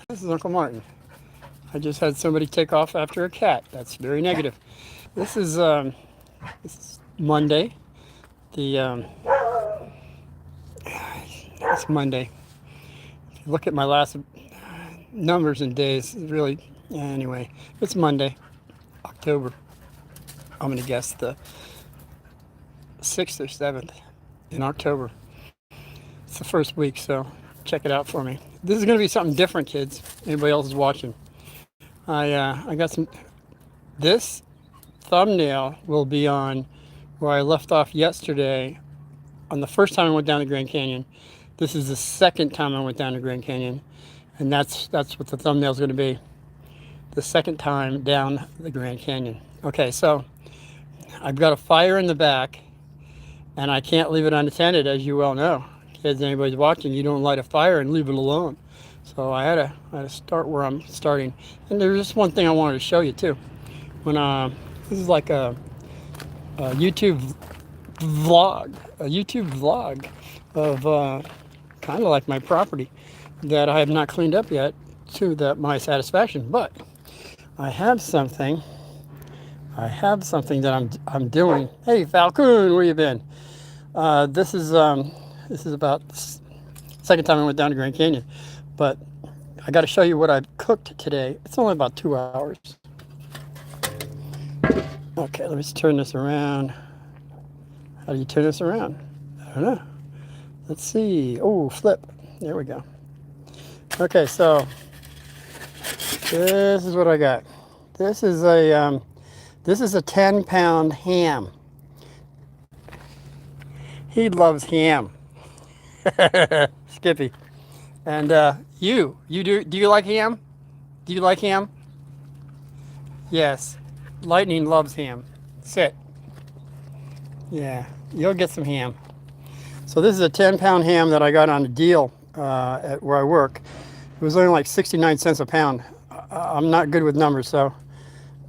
This is Uncle Martin. I just had somebody take off after a cat. That's very negative. This is Monday. The It's Monday. If you look at my last numbers and days, really. Anyway, it's Monday, October. I'm gonna guess the 6th or 7th in October. It's the first week, so check it out for me. This is gonna be something different, kids. Anybody else is watching? I got some. This thumbnail will be on where I left off yesterday on the first time I went down the Grand Canyon. This is the second time I went down the Grand Canyon, and that's what the thumbnail is going to be. The second time down the Grand Canyon. Okay, so I've got a fire in the back, and I can't leave it unattended, as you well know. Kids, anybody's watching, you don't light a fire and leave it alone. So I had to start where I'm starting. And there's just one thing I wanted to show you too. When this is like a YouTube vlog of kind of like my property that I have not cleaned up yet to my satisfaction. But I have something that I'm doing. Hey Falcon, where you been? This is about the second time I went down to Grand Canyon, but I got to show you what I've cooked today. It's only about 2 hours. Okay, let me just turn this around. How do you turn this around? I don't know. Let's see. Oh, flip. There we go. Okay, so this is what I got. This is a 10-pound ham. He loves ham. Skippy. And do you like ham? Do you like ham? Yes. Lightning loves ham. Sit. Yeah, you'll get some ham. So this is a 10-pound ham that I got on a deal at where I work. It was only like 69 cents a pound. I'm not good with numbers, so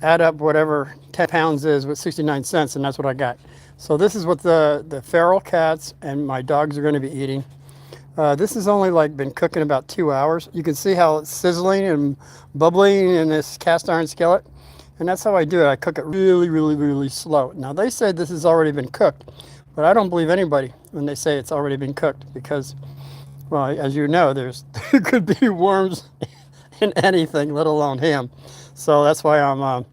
add up whatever 10 pounds is with 69 cents, and that's what I got. So this is what the feral cats and my dogs are going to be eating. This has only like been cooking about 2 hours. You can see how it's sizzling and bubbling in this cast iron skillet. And that's how I do it. I cook it really, really, really slow. Now they say this has already been cooked, but I don't believe anybody when they say it's already been cooked because, well, as you know, there could be worms in anything, let alone ham. So that's why I'm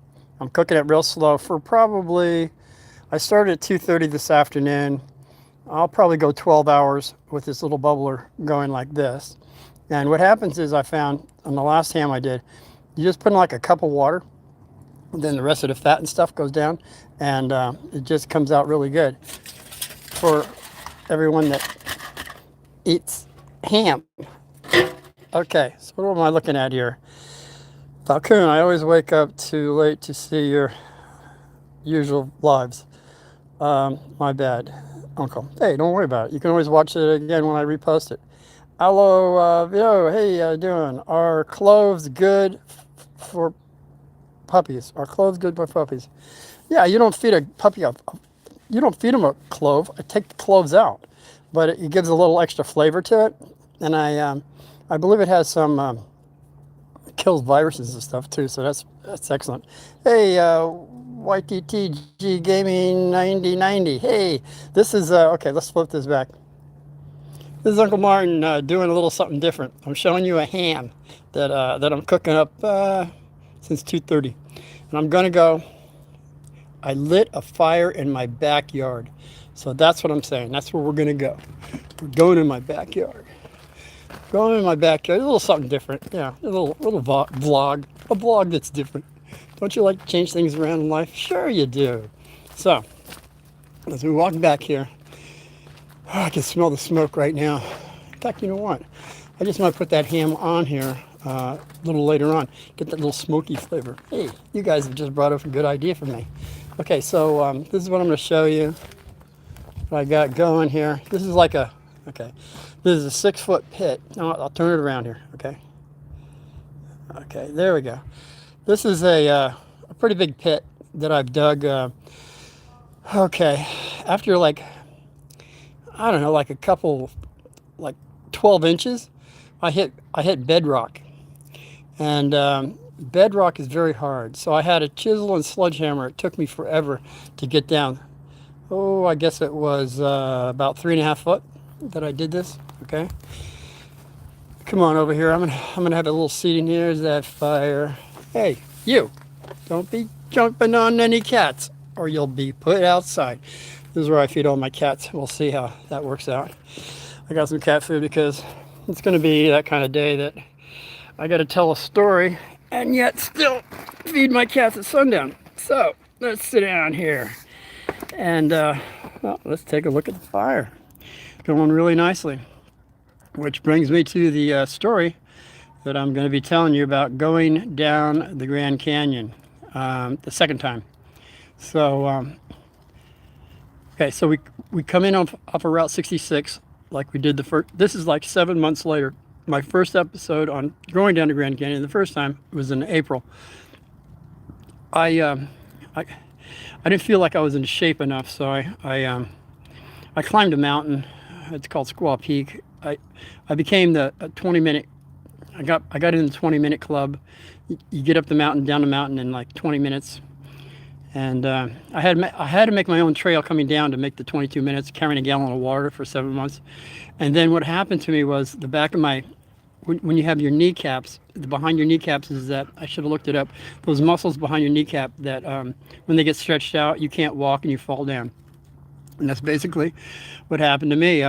cooking it real slow for probably. I started at 2:30 this afternoon. I'll probably go 12 hours with this little bubbler going like this. And what happens is I found on the last ham I did, you just put in like a cup of water. Then the rest of the fat and stuff goes down, and it just comes out really good for everyone that eats ham. Okay, so what am I looking at here? Falcon, I always wake up too late to see your usual lives. My bad, Uncle. Hey, don't worry about it. You can always watch it again when I repost it. Hello, hey, how you doing? Are cloves good for puppies? Are cloves good for puppies? Yeah, you don't feed a puppy you don't feed them a clove. I take the cloves out, but it gives a little extra flavor to it, and I believe it has some kills viruses and stuff too. So that's excellent. Hey, YTTG Gaming 9090. Hey, this is okay. Let's flip this back. This is Uncle Martin doing a little something different. I'm showing you a ham that I'm cooking up since 2:30, and I'm gonna go. I lit a fire in my backyard, so that's what I'm saying. That's where we're gonna go. We're going in my backyard. Going in my backyard. A little something different. Yeah, a little vlog. A vlog that's different. Don't you like to change things around in life? Sure you do. So as we walk back here, I can smell the smoke right now. In fact, you know what? I just might put that ham on here a little later on. Get that little smoky flavor. Hey, you guys have just brought up a good idea for me. Okay, so this is what I'm going to show you. What I got going here. This is like okay. This is a 6-foot pit. No, I'll turn it around here. Okay. Okay, there we go. This is a pretty big pit that I've dug. Okay, after like, I don't know, like a couple, like 12 inches, I hit bedrock. And bedrock is very hard. So I had a chisel and sledgehammer. It took me forever to get down. Oh, I guess it was about 3.5 foot that I did this. Okay. Come on over here. I'm gonna have a little seating here. There's that fire. Hey, you! Don't be jumping on any cats, or you'll be put outside. This is where I feed all my cats. We'll see how that works out. I got some cat food because it's gonna be that kind of day that I got to tell a story and yet still feed my cats at sundown. So let's sit down here and well, let's take a look at the fire. Going really nicely. Which brings me to the story that I'm going to be telling you about going down the Grand Canyon the second time. So, okay, so we come in off of Route 66 like we did the first. This is like 7 months later. My first episode on going down the Grand Canyon the first time was in April. I didn't feel like I was in shape enough, so I climbed a mountain. It's called Squaw Peak. I became the 20-minute. I got in the 20-minute club. You get up the mountain, down the mountain in like 20 minutes, and I had to make my own trail coming down to make the 22 minutes, carrying a gallon of water for 7 months. And then what happened to me was the back of my, when you have your kneecaps, behind your kneecaps is that, I should have looked it up, those muscles behind your kneecap that when they get stretched out, you can't walk and you fall down. And that's basically what happened to me.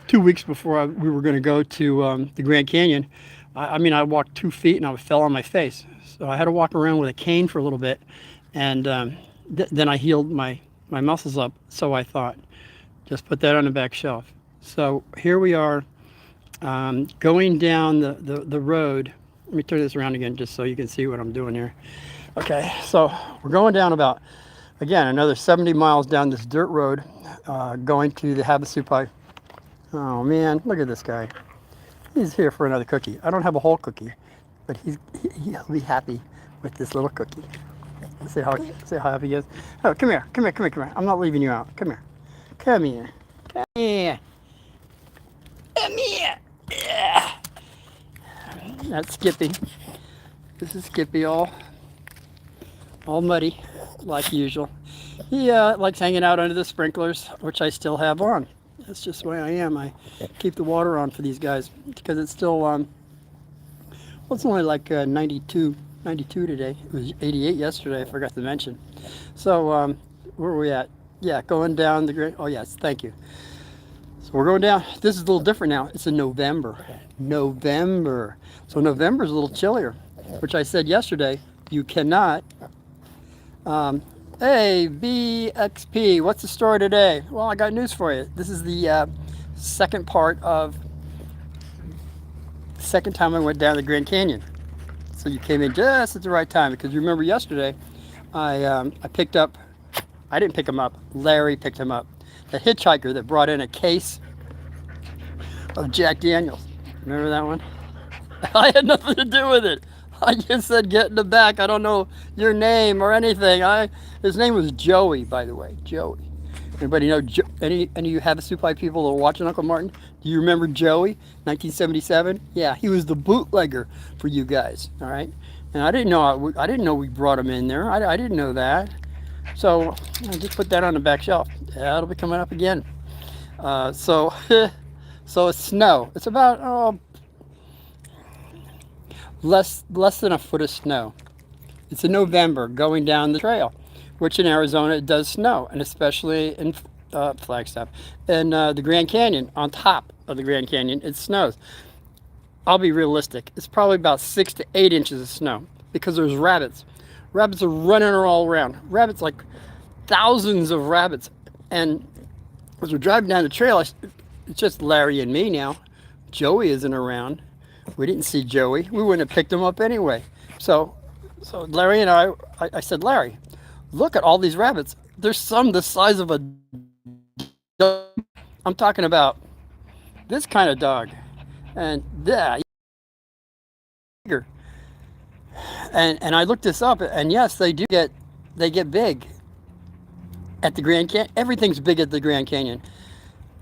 2 weeks before we were going to go to the Grand Canyon, I walked 2 feet and I fell on my face. So I had to walk around with a cane for a little bit, and then I healed my muscles up, so I thought. Just put that on the back shelf. So here we are going down the road. Let me turn this around again just so you can see what I'm doing here. Okay, so we're going down about, again, another 70 miles down this dirt road, going to the Havasupai. Oh man, look at this guy. He's here for another cookie. I don't have a whole cookie, but he'll be happy with this little cookie. See how happy he is. Oh, come here. I'm not leaving you out. Come here. Come here. Yeah. That's Skippy. This is Skippy, all muddy, like usual. He likes hanging out under the sprinklers, which I still have on. That's just the way I am. I keep the water on for these guys because it's still, well, it's only like 92 today. It was 88 yesterday, I forgot to mention. So, where are we at? Yeah, going down the Grand, oh yes, thank you. So we're going down. This is a little different now. It's in November. So November is a little chillier, which I said yesterday, you cannot, hey, BXP, what's the story today? Well, I got news for you. This is the second part of the second time I went down the Grand Canyon. So you came in just at the right time, because you remember yesterday, I picked up, I didn't pick him up, Larry picked him up. The hitchhiker that brought in a case of Jack Daniels. Remember that one? I had nothing to do with it. I just said get in the back. I don't know your name or anything. His name was Joey, by the way. Joey. Anybody know any of you Havasupai people that are watching Uncle Martin? Do you remember Joey, 1977? Yeah, he was the bootlegger for you guys. All right, and I didn't know we brought him in there. I didn't know that. So I just put that on the back shelf. That'll be coming up again. So it's snow. It's about less than a foot of snow. It's in November going down the trail, which in Arizona it does snow, and especially in Flagstaff and the Grand Canyon. On top of the Grand Canyon, it snows. I'll be realistic. It's probably about 6 to 8 inches of snow because there's rabbits. Rabbits are running all around. Rabbits, like thousands of rabbits. And as we're driving down the trail, it's just Larry and me now. Joey isn't around. We didn't see Joey. We wouldn't have picked him up anyway. So Larry and I said, Larry, look at all these rabbits. There's some the size of a dog. I'm talking about this kind of dog. And yeah, and I looked this up, and yes, they get big at the Grand Canyon. Everything's big at the Grand Canyon.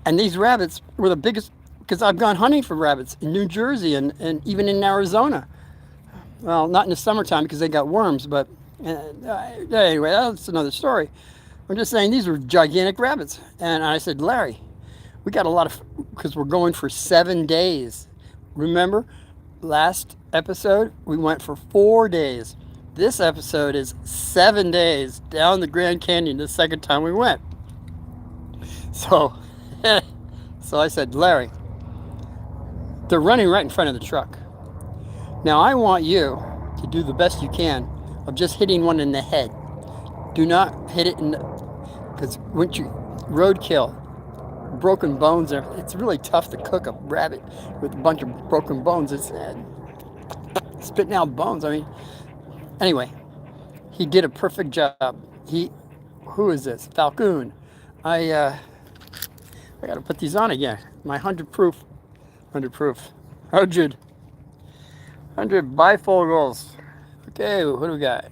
And these rabbits were the biggest, because I've gone hunting for rabbits in New Jersey and even in Arizona. Well, not in the summertime because they got worms, but anyway, that's another story. I'm just saying these were gigantic rabbits. And I said, Larry, we got a lot of, because we're going for 7 days. Remember, last episode, we went for 4 days. This episode is 7 days down the Grand Canyon the second time we went. So, so I said, Larry, they're running right in front of the truck. Now I want you to do the best you can of just hitting one in the head. Do not hit it in the, because once you roadkill, broken bones, it's really tough to cook a rabbit with a bunch of broken bones. It's spitting out bones. I mean, anyway, he did a perfect job. Who is this? Falcon. I got to put these on again. My 100 proof, 100 bifocals. Okay, what do we got?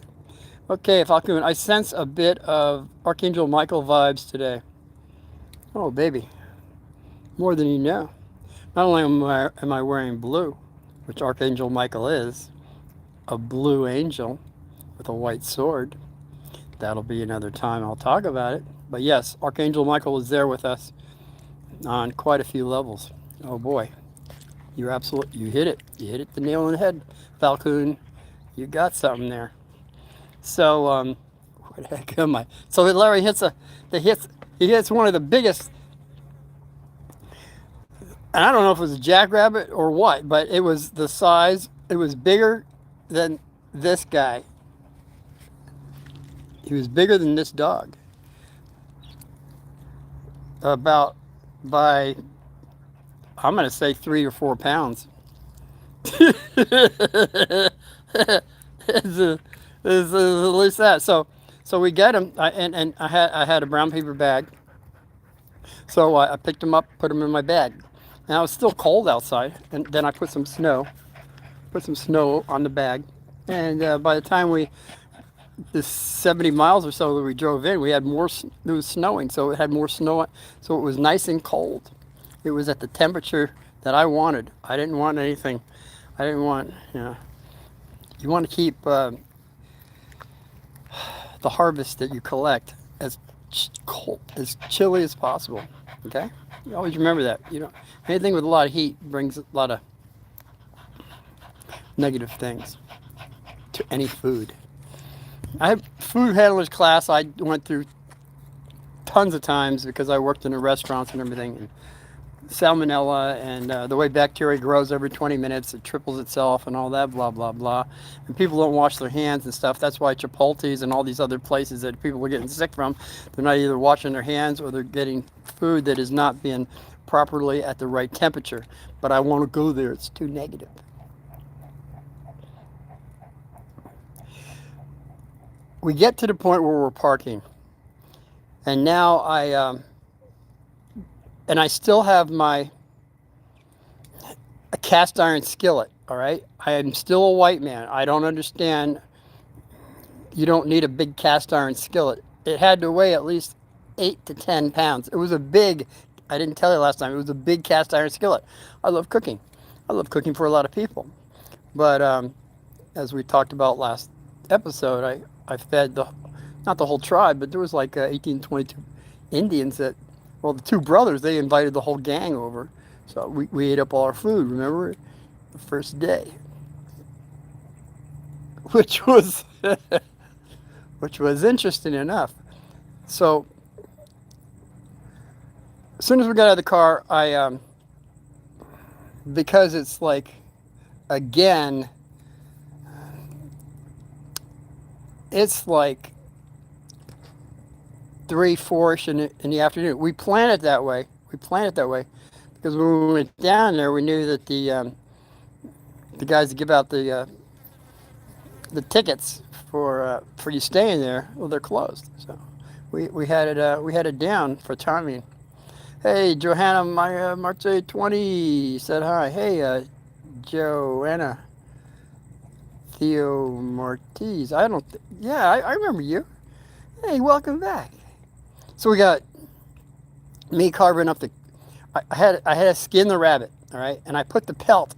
Okay, Falcon, I sense a bit of Archangel Michael vibes today. Oh, baby. More than you know. Not only am I wearing blue, which Archangel Michael is, a blue angel with a white sword. That'll be another time I'll talk about it. But yes, Archangel Michael is there with us on quite a few levels. Oh boy. You hit it. You hit it the nail on the head, Falcon. You got something there. So, where the heck am I? So Larry he hits one of the biggest, and I don't know if it was a jackrabbit or what, but it was the size, it was bigger than this guy. He was bigger than this dog. About by, I'm going to say 3 or 4 pounds. It's at least that. So we get him, and I had a brown paper bag. So I picked him up, put him in my bag. Now it was still cold outside, and then I put some snow on the bag. And by the time the 70 miles or so that we drove in, we had more. It was snowing, so it had more snow. So it was nice and cold. It was at the temperature that I wanted. I didn't want anything. I didn't want, you want to keep the harvest that you collect as cold, as chilly as possible. Okay, you always remember that. Anything with a lot of heat brings a lot of negative things to any food. I have food handlers class I went through tons of times because I worked in the restaurants and everything. And salmonella and the way bacteria grows every 20 minutes, it triples itself and all that, blah, blah, blah. And people don't wash their hands and stuff. That's why Chipotle's and all these other places that people are getting sick from, they're not either washing their hands or they're getting food that is not being properly at the right temperature. But I won't go there. It's too negative. We get to the point where we're parking. And now I still have a cast iron skillet, all right? I am still a white man. I don't understand. You don't need a big cast iron skillet. It had to weigh at least 8 to 10 pounds. It was a big, I didn't tell you last time, it was a big cast iron skillet. I love cooking. I love cooking for a lot of people. But as we talked about last episode, I fed not the whole tribe, but there was like 18, 22 Indians that, well, the two brothers, they invited the whole gang over. So we ate up all our food, remember? The first day. Which was interesting enough. So as soon as we got out of the car, because it's like, again, it's like 3, 4-ish in the afternoon. We plan it that way. Because when we went down there, we knew that the guys that give out the tickets for you staying there, well, they're closed. So we had it down for timing. Hey, Johanna, March 20 said hi. Hey, Joanna, Theo Martiz. I remember you. Hey, welcome back. So we got me carving up I had to skin the rabbit, all right, and I put the pelt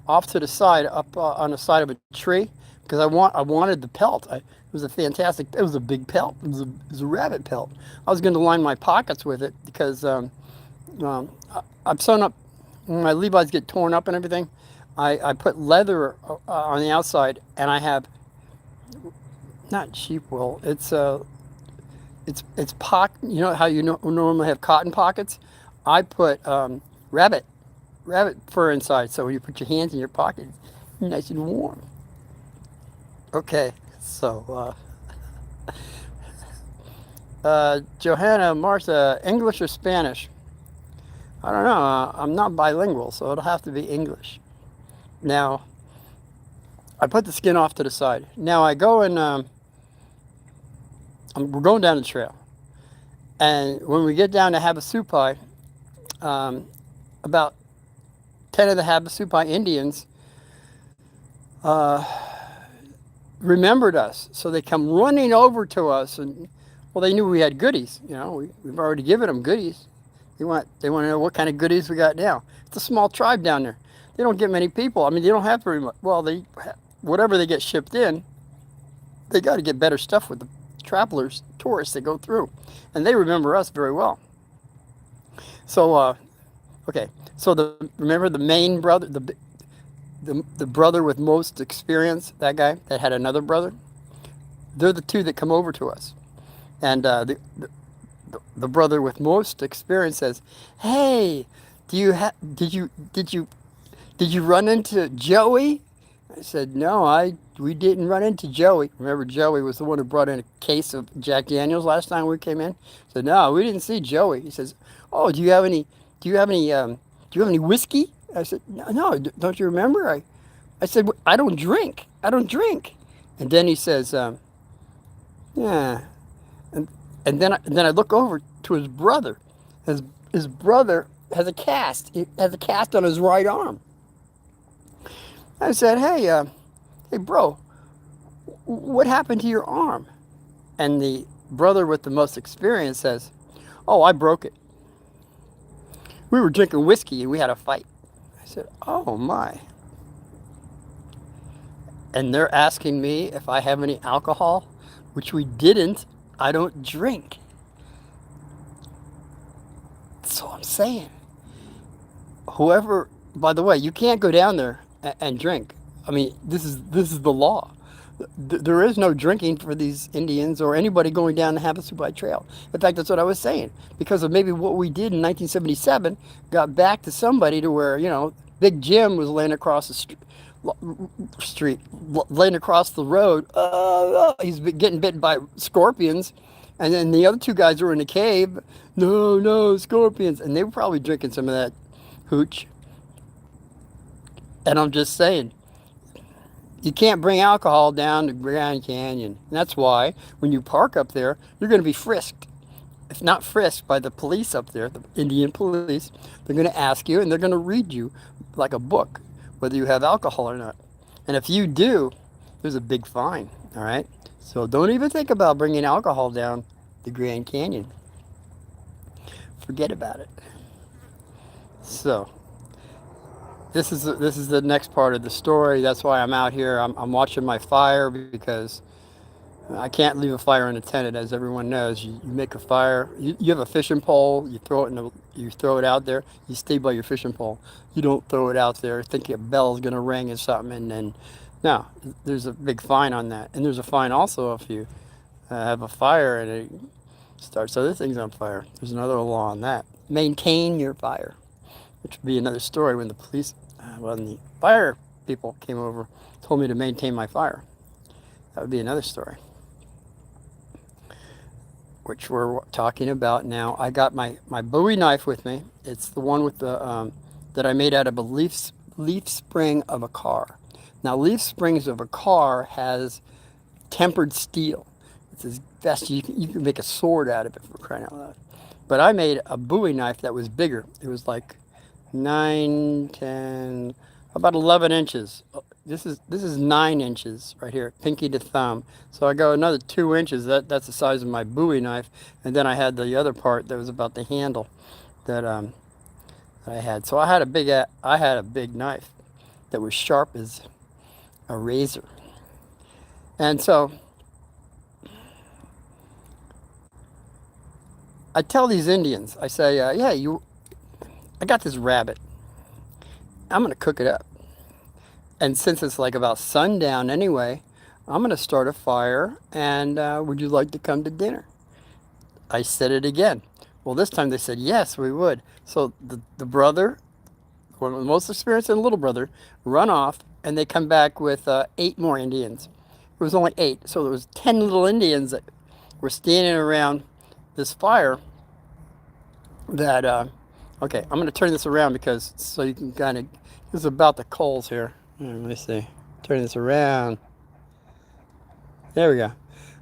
off to the side, up on the side of a tree, because I wanted the pelt. It was a fantastic. It was a big pelt. It was a rabbit pelt. I was going to line my pockets with it because I'm sewn up. When my Levi's get torn up and everything, I put leather on the outside, and I have not sheep wool. It's You know how normally have cotton pockets? I put rabbit rabbit fur inside, so when you put your hands in your pocket, it's nice and warm. Okay, so Johanna, Martha, English or Spanish? I don't know. I'm not bilingual, so it'll have to be English. Now, I put the skin off to the side. Now I go and we're going down the trail, and when we get down to Havasupai, about 10 of the Havasupai Indians uh, remembered us, so they come running over to us, and well, they knew we had goodies. We've already given them goodies. They want to know what kind of goodies we got now. It's a small tribe down there. They don't get many people. I mean, they don't have very much. Well, whatever they get shipped in, they got to get better stuff with the travelers, tourists that go through, and they remember us very well. So, okay. So remember the main brother, the brother with most experience, that guy that had another brother. They're the two that come over to us, and the brother with most experience says, "Hey, did you run into Joey?" I said, "No, we didn't run into Joey." Remember, Joey was the one who brought in a case of Jack Daniels last time we came in. I said, "No, we didn't see Joey." He says, "Oh, do you have any do you have any whiskey?" I said, "No, no, don't you remember?" I said, "I don't drink. I don't drink." And then he says, "Yeah." And then I look over to his brother. His brother has a cast. He has a cast on his right arm. I said, "Hey, bro, what happened to your arm?" And the brother with the most experience says, "Oh, I broke it. We were drinking whiskey and we had a fight." I said, "Oh my." And they're asking me if I have any alcohol, which we didn't. I don't drink. So I'm saying, whoever, by the way, you can't go down there and drink. I mean, this is the law. There is no drinking for these Indians or anybody going down the Havasupai Trail. In fact, that's what I was saying. Because of maybe what we did in 1977, got back to somebody to where, Big Jim was laying across the street, laying across the road. He's getting bitten by scorpions. And then the other two guys were in the cave. No, no, scorpions. And they were probably drinking some of that hooch. And I'm just saying, you can't bring alcohol down to Grand Canyon. And that's why when you park up there, you're going to be frisked. If not frisked by the police up there, the Indian police, they're going to ask you and they're going to read you like a book whether you have alcohol or not. And if you do, there's a big fine, all right? So don't even think about bringing alcohol down the Grand Canyon. Forget about it. So this is the next part of the story. That's why I'm out here. I'm watching my fire because I can't leave a fire unattended, as everyone knows. You make a fire. You have a fishing pole. You throw it out there. You stay by your fishing pole. You don't throw it out there thinking a bell's gonna ring or something. And then, no, there's a big fine on that. And there's a fine also if you have a fire and it starts other things on fire. There's another law on that. Maintain your fire, which would be another story when the police, when the fire people came over, told me to maintain my fire. That would be another story, which we're talking about now. I got my Bowie knife with me. It's the one with the that I made out of a leaf spring of a car. Now, leaf springs of a car has tempered steel. It's as best you can make a sword out of it, for crying out loud. But I made a Bowie knife that was bigger. It was like 9, 10, about 11 inches. This is 9 inches right here, pinky to thumb. So I go another 2 inches. That's the size of my Bowie knife. And then I had the other part that was about the handle that I had. So I had a big knife. that was sharp as a razor. And so I tell these Indians, I say, yeah, I got this rabbit. I'm going to cook it up. And since it's like about sundown anyway, I'm going to start a fire, and would you like to come to dinner? I said it again. Well, this time they said, yes, we would. So the brother, one of the most experienced, and the little brother, run off, and they come back with 8 more Indians. It was only 8, so there was 10 little Indians that were standing around this fire that, okay, I'm going to turn this around because, so you can kind of, this is about the coals here. Let me see, turn this around. There we go.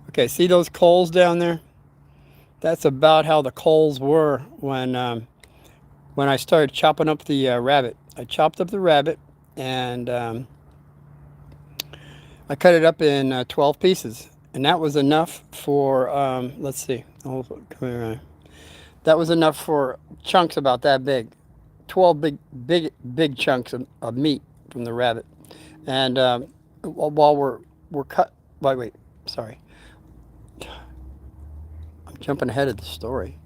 Okay, see those coals down there? That's about how the coals were when I started chopping up the rabbit. I chopped up the rabbit, and I cut it up in 12 pieces, and that was enough for let's see. Oh, come here. That was enough for chunks about that big, 12 big chunks of meat from the rabbit. And while we're cut, wait, sorry, I'm jumping ahead of the story.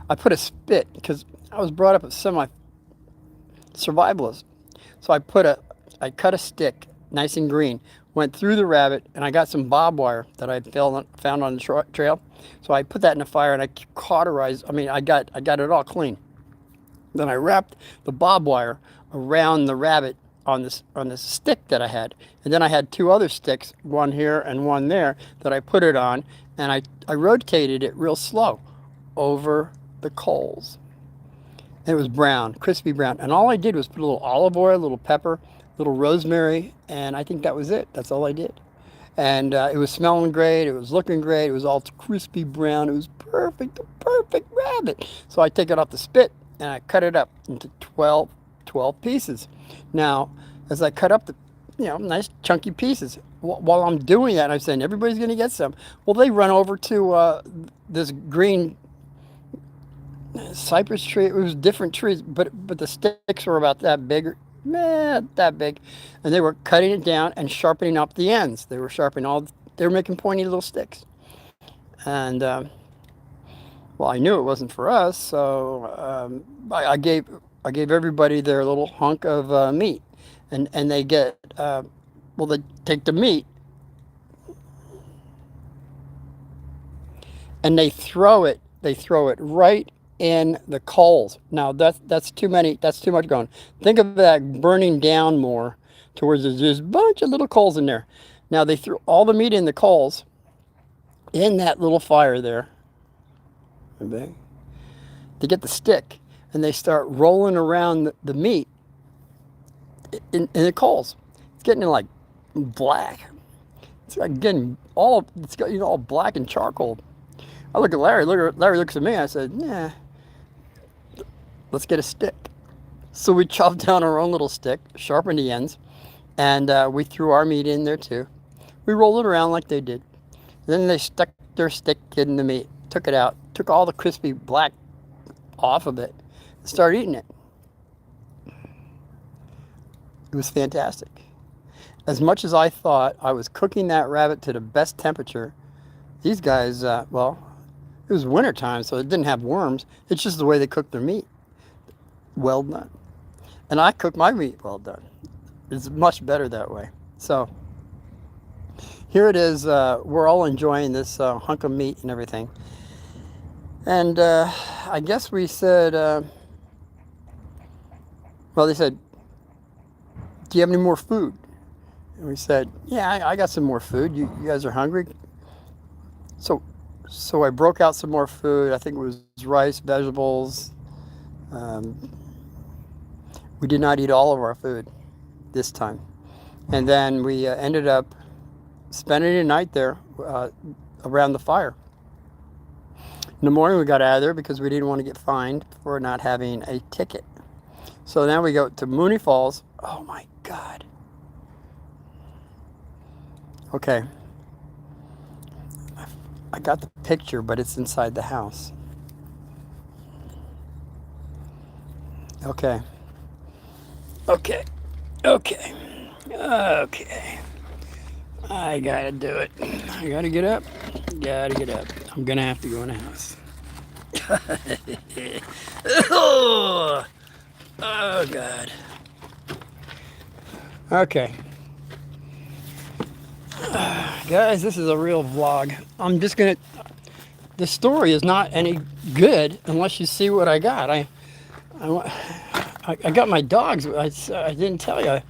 I put a spit because I was brought up as semi-survivalist. So I cut a stick, nice and green, went through the rabbit, and I got some barbed wire that I found on the trail. So I put that in the fire, and I cauterized. I mean, I got it all clean. Then I wrapped the barbed wire around the rabbit on this stick that I had, and then I had 2 other sticks, one here and one there, that I put it on, and I rotated it real slow over the coals. It was brown, crispy brown, and all I did was put a little olive oil, a little pepper, a little rosemary, and I think that was it. That's all I did. And it was smelling great. It was looking great. It was all crispy brown. It was perfect, the perfect rabbit. So I take it off the spit, and I cut it up into 12 pieces. Now, as I cut up the, nice chunky pieces, while I'm doing that, I'm saying everybody's going to get some. Well, they run over to this green cypress tree. It was different trees, but the sticks were about that big, that big, and they were cutting it down and sharpening up the ends. They were sharpening they were making pointy little sticks. And well, I knew it wasn't for us, so I gave everybody their little hunk of meat, and they get they take the meat and they throw it right in the coals. Now that's too many. That's too much going. Think of that burning down more towards there's just a bunch of little coals in there. Now they threw all the meat in the coals in that little fire there. They get the stick, and they start rolling around the meat in the coals. It's getting like black. It's like getting all black and charcoal. I look at Larry. Larry looks at me. I said, "Yeah, let's get a stick." So we chopped down our own little stick, sharpened the ends, and we threw our meat in there too. We rolled it around like they did. Then they stuck their stick in the meat, took it out, took all the crispy black off of it, and started eating it. It was fantastic. As much as I thought I was cooking that rabbit to the best temperature, these guys, it was wintertime, so it didn't have worms. It's just the way they cook their meat. Well done. And I cook my meat well done. It's much better that way. So here it is. We're all enjoying this hunk of meat and everything. And I guess we said, they said, "Do you have any more food?" And we said, "Yeah, I got some more food. You guys are hungry?" So I broke out some more food. I think it was rice, vegetables. We did not eat all of our food this time. And then we ended up spending the night there around the fire. In the morning we got out of there because we didn't want to get fined for not having a ticket. So now we go to Mooney Falls. Oh my God. Okay. I got the picture, but it's inside the house. Okay. Okay. I gotta do it. I gotta get up. Gotta get up. I'm gonna have to go in the house. Oh, oh God. Okay. Guys, this is a real vlog. I'm just gonna, the story is not any good unless you see what I got. I got my dogs. I didn't tell you.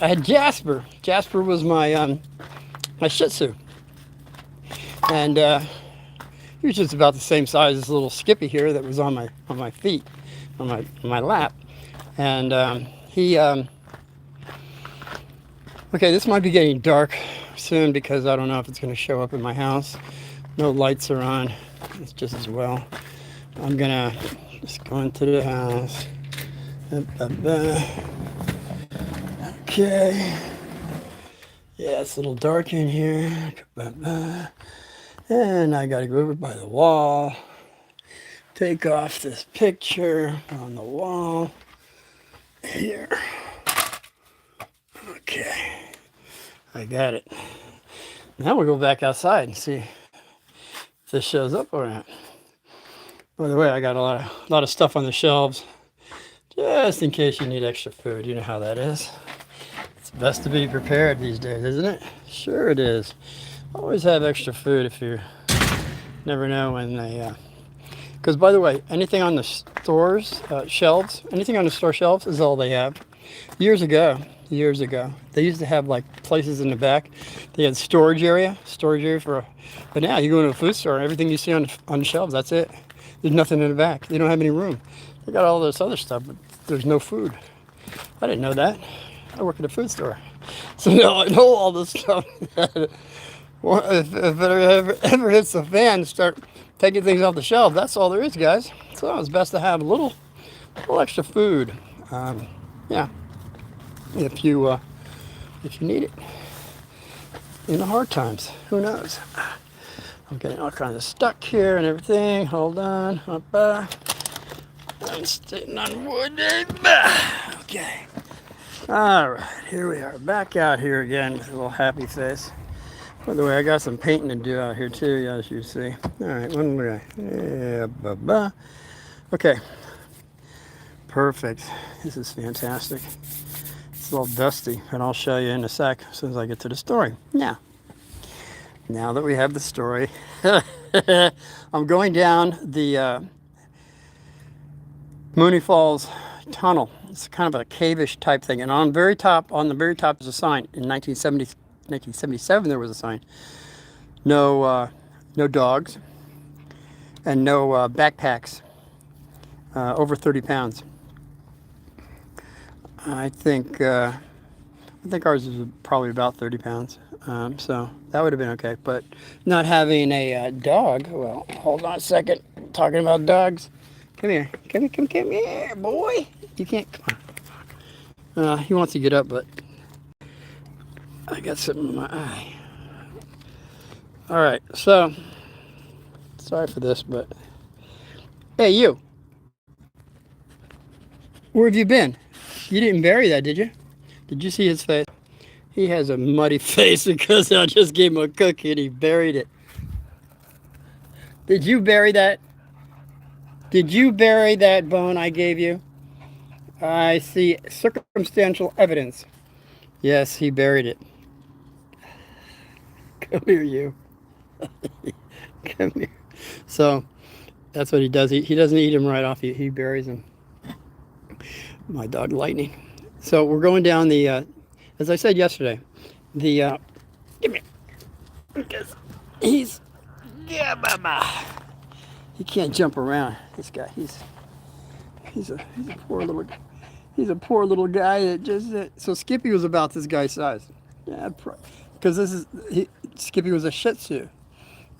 I had Jasper. Jasper was my Shih Tzu, and he was just about the same size as little Skippy here that was on my feet, on my lap, and okay, this might be getting dark soon because I don't know if it's going to show up in my house. No lights are on. It's just as well. I'm gonna just go into the house. Okay. Yeah, it's a little dark in here. And I gotta go over by the wall. Take off this picture on the wall. Here. Okay. I got it. Now we'll go back outside and see if this shows up or not. By the way, I got a lot of stuff on the shelves just in case you need extra food. You know how that is. It's best to be prepared these days, isn't it? Sure it is. Always have extra food if you never know when they... Because, by the way, anything on the stores shelves, anything on the store shelves is all they have. Years ago, they used to have like places in the back. They had storage area for... But now you go into a food store and everything you see on the shelves, that's it. There's nothing in the back. They don't have any room. They got all this other stuff, but there's no food. I didn't know that. I work at a food store. So now I know all this stuff. Well, if it ever hits the fan, start taking things off the shelf. That's all there is, guys. So it's best to have a little extra food. Yeah, if you need it in the hard times. Who knows? I'm getting all kinds of stuck here and everything. Hold on. I'm sitting on wood. Okay. All right, here we are. Back out here again with a little happy face. By the way, I got some painting to do out here too, as you see. All right, one more. Yeah, okay. Perfect. This is fantastic. It's a little dusty, and I'll show you in a sec as soon as I get to the story. Now that we have the story, I'm going down the Mooney Falls tunnel. It's kind of a cave-ish type thing, and on the very top is a sign. In 1977, there was a sign. No dogs, and no backpacks over 30 pounds. I think ours is probably about 30 pounds. So that would have been okay, but not having a dog. Well, hold on a second. Talking about dogs. Come here. Come here, boy. You can't, come on. He wants to get up, but I got something in my eye. All right, so sorry for this, but hey, you. Where have you been? You didn't bury that, did you? Did you see his face? He has a muddy face because I just gave him a cookie and he buried it. Did you bury that? Did you bury that bone I gave you? I see circumstantial evidence. Yes, he buried it. Come here, you. Come here. So that's what he does. He doesn't eat him right off. He buries him. My dog Lightning. So we're going down the, as I said yesterday, the, give me, because yeah, baba. He can't jump around. This guy, he's a poor little guy that just, so Skippy was about this guy's size. Yeah, because Skippy was a Shih Tzu.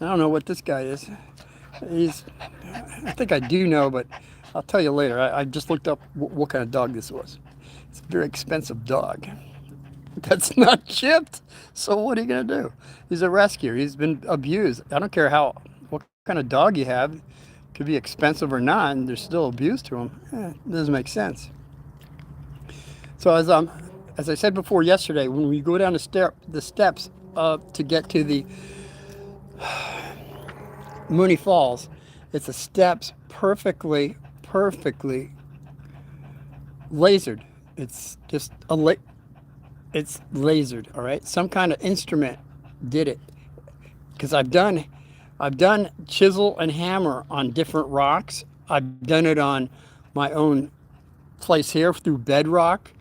I don't know what this guy is. I think I do know, but I'll tell you later. I just looked up what kind of dog this was. It's a very expensive dog. That's not chipped. So what are you going to do? He's a rescue. He's been abused. I don't care what kind of dog you have. It could be expensive or not, and there's still abuse to him. It doesn't make sense. So as I said before yesterday, when we go down the steps to get to the Mooney Falls, it's the steps perfectly lasered. It's just it's lasered, all right? Some kind of instrument did it. Because I've done chisel and hammer on different rocks. I've done it on my own place here through bedrock.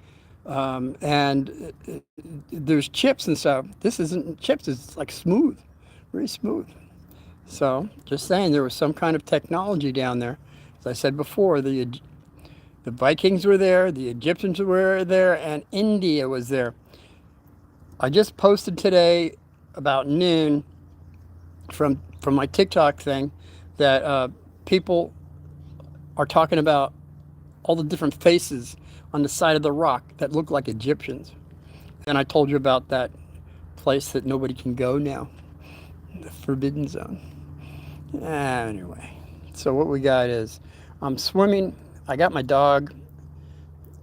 And there's chips and stuff. This isn't chips, it's like smooth, very smooth. So just saying, there was some kind of technology down there. As I said before, the Vikings were there, the Egyptians were there, and India was there. I just posted today about noon from my TikTok thing that people are talking about all the different faces on the side of the rock that look like Egyptians. And I told you about that place that nobody can go now, the Forbidden Zone. Anyway, so what we got is I'm swimming. I got my dog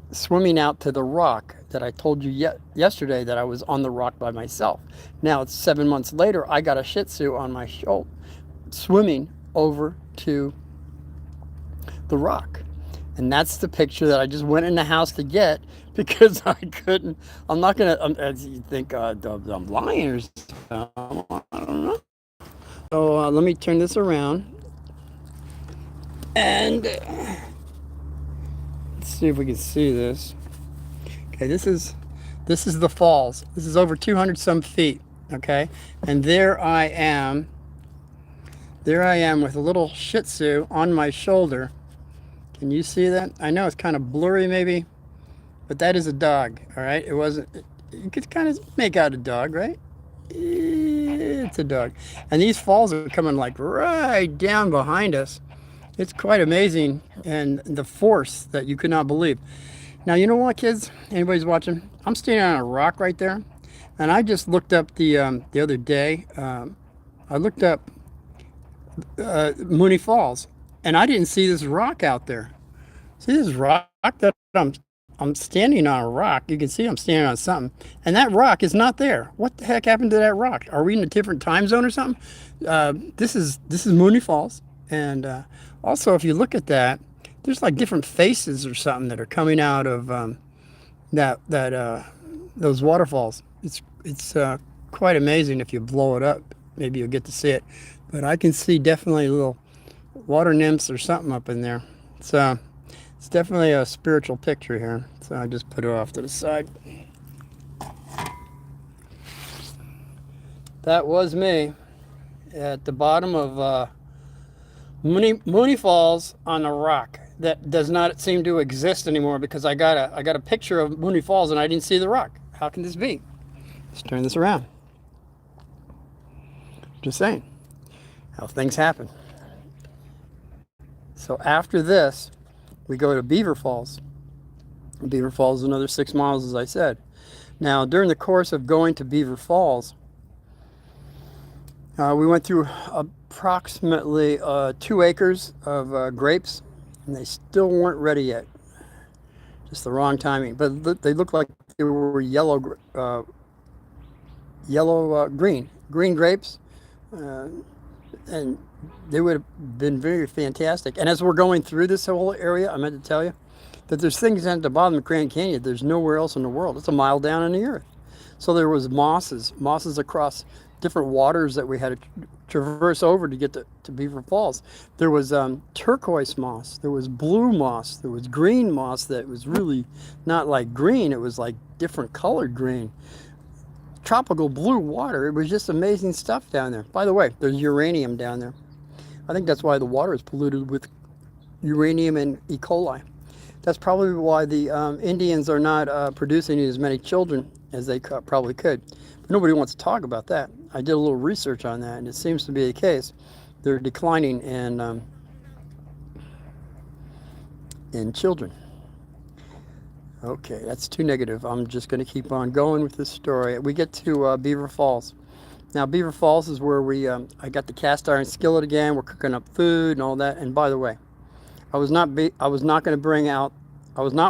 swimming out to the rock that I told you yesterday that I was on the rock by myself. Now it's 7 months later. I got a Shih Tzu on my shoulder, swimming over to the rock. And that's the picture that I just went in the house to get because I couldn't. I'm not gonna. As you think I'm lying or something. I don't know. So let me turn this around and let's see if we can see this. Okay, this is the falls. This is over 200 some feet. Okay, and there I am. There I am with a little Shih Tzu on my shoulder. Can you see that? I know it's kind of blurry maybe, but that is a dog, all right? It wasn't, you could kind of make out a dog, right? It's a dog. And these falls are coming like right down behind us. It's quite amazing, and the force that you could not believe. Now, you know what, kids? Anybody's watching? I'm standing on a rock right there, and I just looked up the other day. I looked up Mooney Falls, and I didn't see this rock out there. See this rock that I'm standing on a rock. You can see I'm standing on something, and that rock is not there. What the heck happened to that rock? Are we in a different time zone or something? This is Mooney Falls, and also if you look at that, there's like different faces or something that are coming out of those waterfalls. It's quite amazing. If you blow it up, maybe you'll get to see it. But I can see definitely little water nymphs or something up in there. So it's definitely a spiritual picture here. So I just put it off to the side. That was me at the bottom of Mooney Falls on a rock that does not seem to exist anymore because I got a picture of Mooney Falls and I didn't see the rock. How can this be? Let's turn this around. Just saying how things happen. So after this, we go to Beaver Falls. Beaver Falls is another 6 miles, as I said. Now, during the course of going to Beaver Falls, we went through approximately 2 acres of grapes, and they still weren't ready yet. Just the wrong timing. But they looked like they were green grapes. And they would have been very fantastic. And as we're going through this whole area, I meant to tell you that there's things at the bottom of Grand Canyon there's nowhere else in the world. It's a mile down in the earth. So there was mosses across different waters that we had to traverse over to get to Beaver Falls. There was turquoise moss, there was blue moss, there was green moss that was really not like green, it was like different colored green. Tropical blue water. It was just amazing stuff down there. By the way, there's uranium down there. I think that's why the water is polluted with uranium and E. coli. That's probably why the Indians are not producing as many children as they probably could. But nobody wants to talk about that. I did a little research on that, and it seems to be the case. They're declining in children. Okay, that's too negative. I'm just going to keep on going with this story. We get to Beaver Falls. Now, Beaver Falls is where I got the cast iron skillet again. We're cooking up food and all that. And by the way, I was not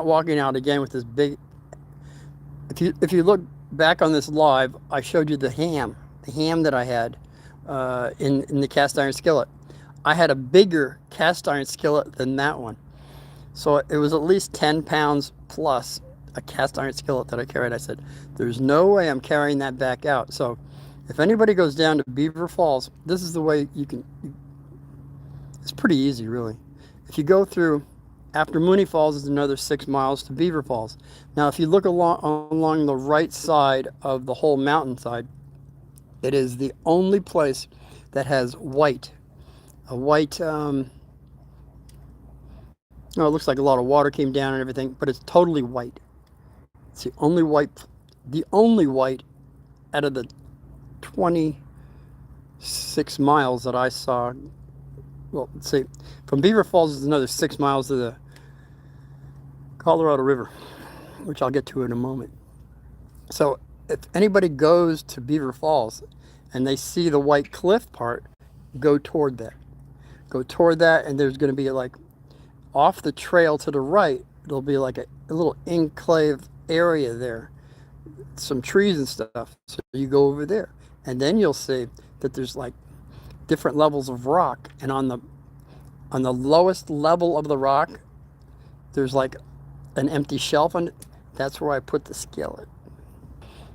walking out again with this big If you look back on this live, I showed you the ham that I had in the cast iron skillet. I had a bigger cast iron skillet than that one. So it was at least 10 pounds plus a cast iron skillet that I carried. I said, there's no way I'm carrying that back out. So if anybody goes down to Beaver Falls, this is the way you can. It's pretty easy, really. If you go through, after Mooney Falls is another 6 miles to Beaver Falls. Now, if you look along the right side of the whole mountainside, it is the only place that has a white, no, it looks like a lot of water came down and everything, but it's totally white. It's the only white out of the 26 miles that I saw. Well, let's see, from Beaver Falls is another 6 miles to the Colorado River, which I'll get to in a moment. So if anybody goes to Beaver Falls and they see the white cliff part, go toward that. Go toward that, and there's going to be like off the trail to the right, there'll be like a little enclave area there, some trees and stuff. So you go over there, and then you'll see that there's like different levels of rock, and on the lowest level of the rock, there's like an empty shelf on it. That's where I put the skillet.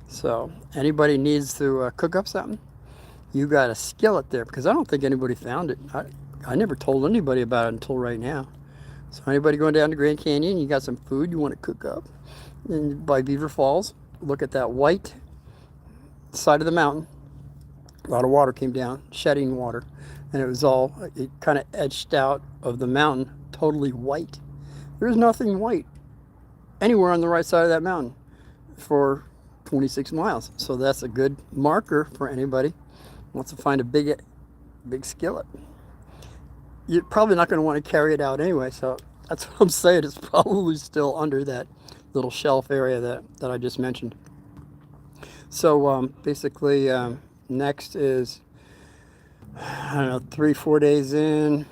So anybody needs to cook up something, you got a skillet there, because I don't think anybody found it. I never told anybody about it until right now. So anybody going down to Grand Canyon, you got some food you want to cook up, and by Beaver Falls, look at that white side of the mountain. A lot of water came down, shedding water, and it kind of etched out of the mountain, totally white. There's nothing white anywhere on the right side of that mountain for 26 miles. So that's a good marker for anybody who wants to find a big skillet. You're probably not going to want to carry it out anyway, so that's what I'm saying. It's probably still under that little shelf area that I just mentioned. So basically, next is, I don't know, 3-4 days in,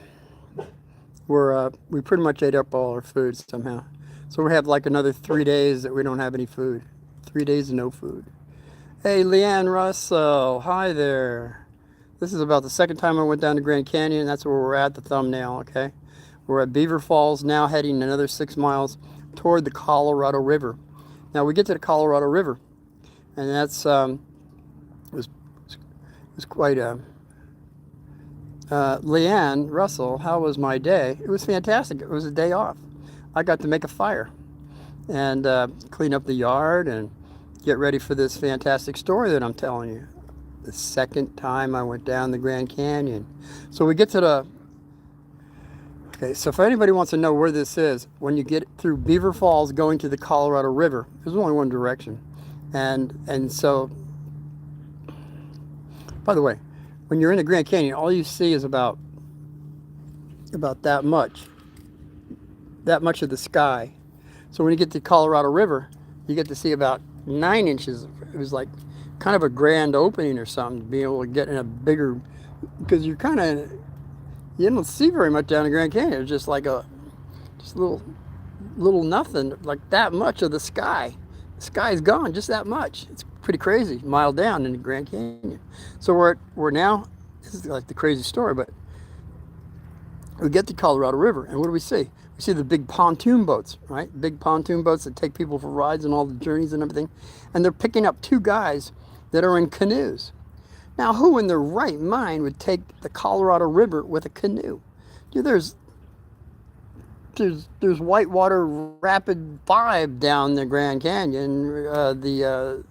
we pretty much ate up all our food somehow. So we have like another 3 days that we don't have any food. 3 days of no food. Hey, Leanne Russell, hi there. This is about the second time I went down to Grand Canyon. That's where we're at, the thumbnail, okay? We're at Beaver Falls now, heading another 6 miles toward the Colorado River. Now we get to the Colorado River, and that's it was quite Leanne Russell, how was my day? It was fantastic. It was a day off. I got to make a fire and clean up the yard and get ready for this fantastic story that I'm telling you. The second time I went down the Grand Canyon. So we get to okay, so if anybody wants to know where this is, when you get through Beaver Falls going to the Colorado River, there's only one direction. And so, by the way, when you're in the Grand Canyon, all you see is about that much of the sky. So when you get to the Colorado River, you get to see about 9 inches. It was like kind of a grand opening or something, to be able to get in a bigger, because you don't see very much down the Grand Canyon. It's just like just little nothing, like that much of the sky. The sky's gone, just that much. It's pretty crazy, a mile down in the Grand Canyon. So we're now, this is like the crazy story, but we get to Colorado River, and what do we see? We see the big pontoon boats, right? Big pontoon boats that take people for rides and all the journeys and everything. And they're picking up 2 guys that are in canoes. Now, who in their right mind would take the Colorado River with a canoe? Dude, there's whitewater rapid 5 down the Grand Canyon, the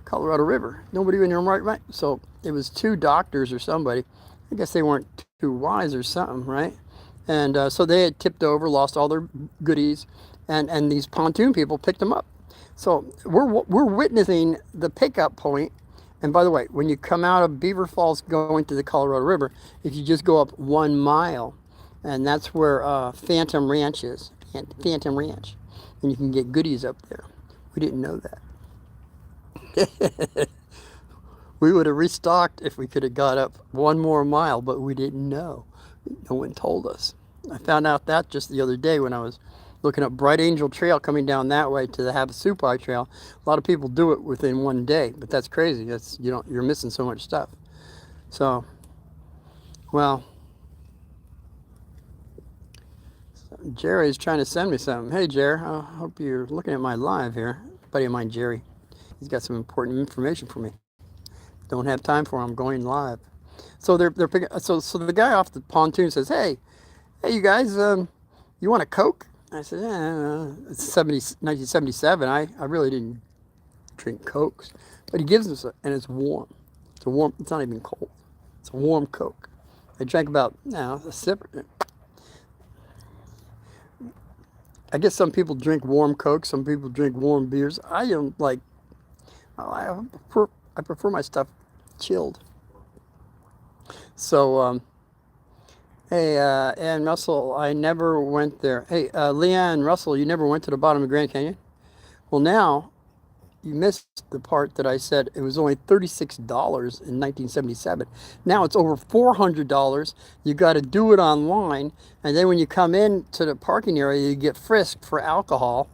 Colorado River. Nobody in their right mind. So it was 2 doctors or somebody. I guess they weren't too wise or something, right? And so they had tipped over, lost all their goodies, and these pontoon people picked them up. So we're witnessing the pickup point. And by the way, when you come out of Beaver Falls going to the Colorado River, if you just go up 1 mile, and that's where Phantom Ranch is, Phantom Ranch, and you can get goodies up there. We didn't know that. We would have restocked if we could have got up 1 more mile, but we didn't know. No one told us. I found out that just the other day when I was looking up Bright Angel Trail coming down that way to the Havasupai Trail. A lot of people do it within one day, but that's crazy. That's, you're missing so much stuff. So, well, Jerry's trying to send me something. Hey, Jerry, I hope you're looking at my live here. Buddy of mine, Jerry, he's got some important information for me. Don't have time for him. I'm going live. So they're picking. So the guy off the pontoon says, hey, you guys, you want a Coke? I said, it's 1977. I really didn't drink Cokes, but he gives us and it's warm. It's a warm. It's not even cold. It's a warm Coke. I drank about a sip. I guess some people drink warm Coke. Some people drink warm beers. I don't like. I prefer my stuff chilled. So, hey, Ann Russell, I never went there. Hey, Leanne Russell, you never went to the bottom of Grand Canyon? Well, now you missed the part that I said it was only $36 in 1977. Now it's over $400. You got to do it online, and then when you come in to the parking area, you get frisked for alcohol,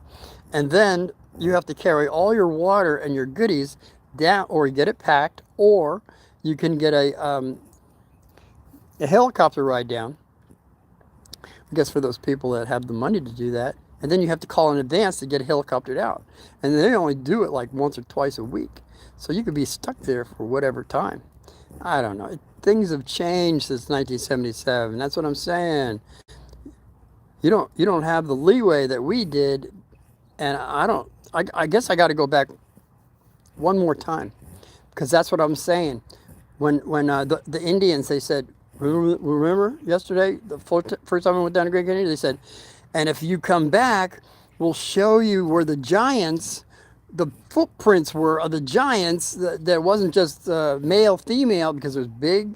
and then you have to carry all your water and your goodies down, or you get it packed, or you can get a helicopter ride down. I guess for those people that have the money to do that. And then you have to call in advance to get helicoptered out. And they only do it like once or twice a week. So you could be stuck there for whatever time. I don't know. Things have changed since 1977. That's what I'm saying. You don't have the leeway that we did. And I guess I got to go back one more time. Because that's what I'm saying. When the Indians, they said, remember yesterday, the first time I went down to Grand Canyon, they said, and if you come back, we'll show you where the giants, the footprints were of the giants. That wasn't just male, female, because there's big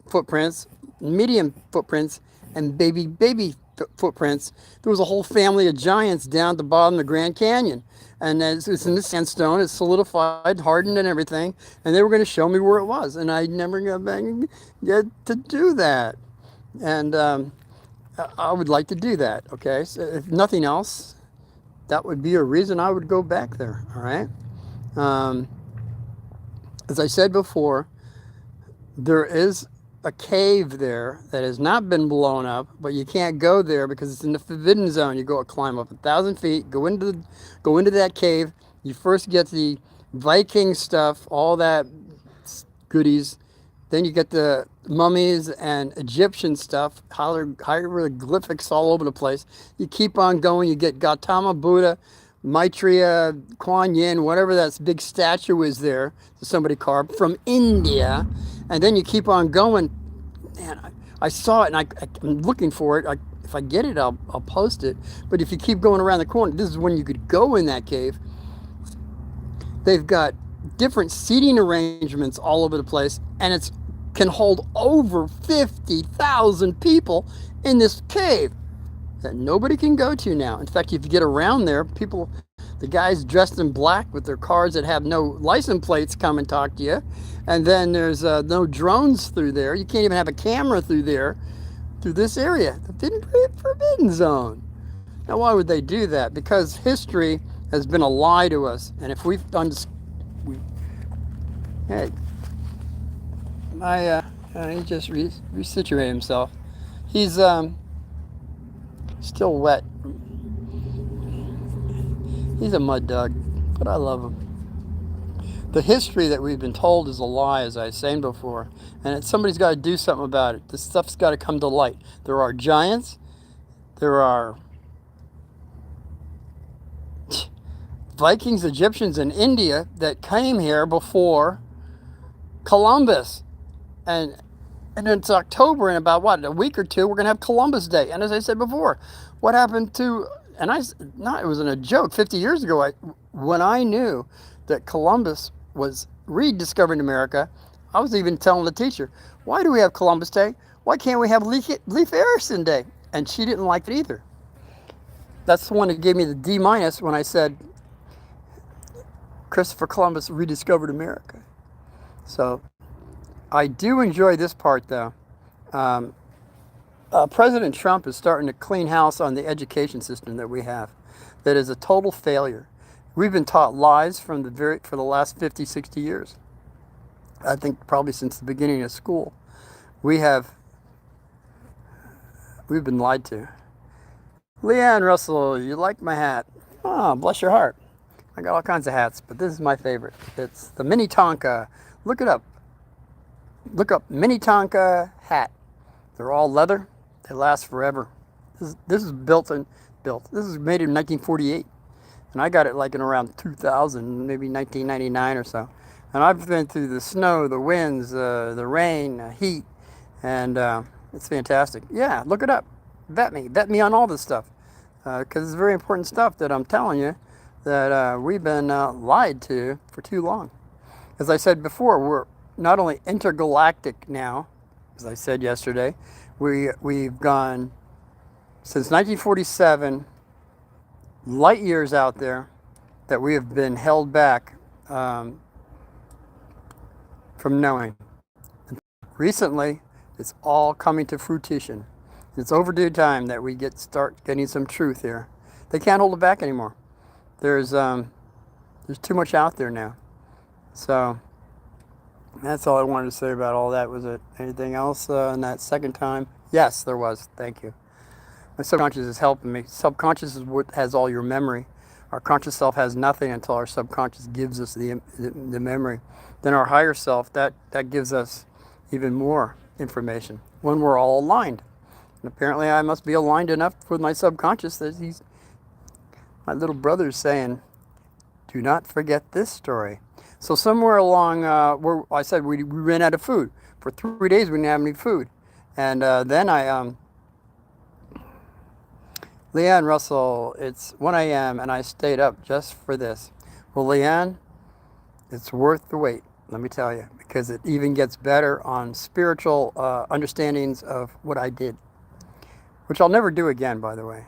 footprints, medium footprints, and baby footprints. There was a whole family of giants down at the bottom of the Grand Canyon. And it's in the sandstone, it's solidified, hardened and everything. And they were going to show me where it was. And I never got back and get to do that. And I would like to do that, okay? So if nothing else, that would be a reason I would go back there, all right? As I said before, there is a cave there that has not been blown up, but you can't go there because it's in the forbidden zone. You climb up 1,000 feet, go into that cave. You first get the Viking stuff, all that goodies. Then you get the mummies and Egyptian stuff, hieroglyphics all over the place. You keep on going. You get Gautama Buddha, Maitreya, Kuan Yin, whatever that big statue is there that somebody carved from India. And then you keep on going. Man, I saw it, and I'm looking for it. If I get it, I'll post it. But if you keep going around the corner, this is when you could go in that cave. They've got different seating arrangements all over the place, and it can hold over 50,000 people in this cave that nobody can go to now. In fact, if you get around there, the guys dressed in black with their cars that have no license plates come and talk to you. And then there's no drones through there. You can't even have a camera through this area, the forbidden zone. Now, why would they do that? Because history has been a lie to us. And if we've done, hey, he just resituated himself. He's still wet. He's a mud dog, but I love him. The history that we've been told is a lie, as I was saying before, and somebody's got to do something about it. This stuff's got to come to light. There are giants. There are Vikings, Egyptians, and India that came here before Columbus. And it's October, in about, a week or two, we're going to have Columbus Day. And as I said before, what happened to, it wasn't a joke, 50 years ago, when I knew that Columbus was rediscovering America, I was even telling the teacher, why do we have Columbus Day? Why can't we have Leif Erikson Day? And she didn't like it either. That's the one that gave me the D- when I said Christopher Columbus rediscovered America. So I do enjoy this part, though. President Trump is starting to clean house on the education system that we have. That is a total failure. We've been taught lies for the last 50, 60 years. I think probably since the beginning of school. We have we've been lied to. Leanne Russell, you like my hat? Oh, bless your heart. I got all kinds of hats, but this is my favorite. It's the Mini Tonka. Look it up. Look up Mini Tonka hat. They're all leather. They last forever. This is built. This is made in 1948, and I got it like in around 2000, maybe 1999 or so. And I've been through the snow, the winds, the rain, heat, and it's fantastic. Yeah, look it up. Vet me on all this stuff, because it's very important stuff that I'm telling you that we've been lied to for too long. As I said before, we're not only intergalactic now, as I said yesterday, we've gone since 1947 light years out there that we have been held back from knowing. Recently, it's all coming to fruition. It's overdue time that we start getting some truth here. They can't hold it back anymore. There's too much out there now. So that's all I wanted to say about all that. Was it anything else in that second time? Yes, there was. Thank you. My subconscious is helping me. Subconscious is what has all your memory. Our conscious self has nothing until our subconscious gives us the memory. Then our higher self, that gives us even more information when we're all aligned. And apparently I must be aligned enough with my subconscious that my little brother's saying, do not forget this story. So somewhere along where I said we ran out of food. For 3 days we didn't have any food. And then Leanne Russell, it's 1 a.m. and I stayed up just for this. Well, Leanne, it's worth the wait, let me tell you, because it even gets better on spiritual understandings of what I did, which I'll never do again, by the way.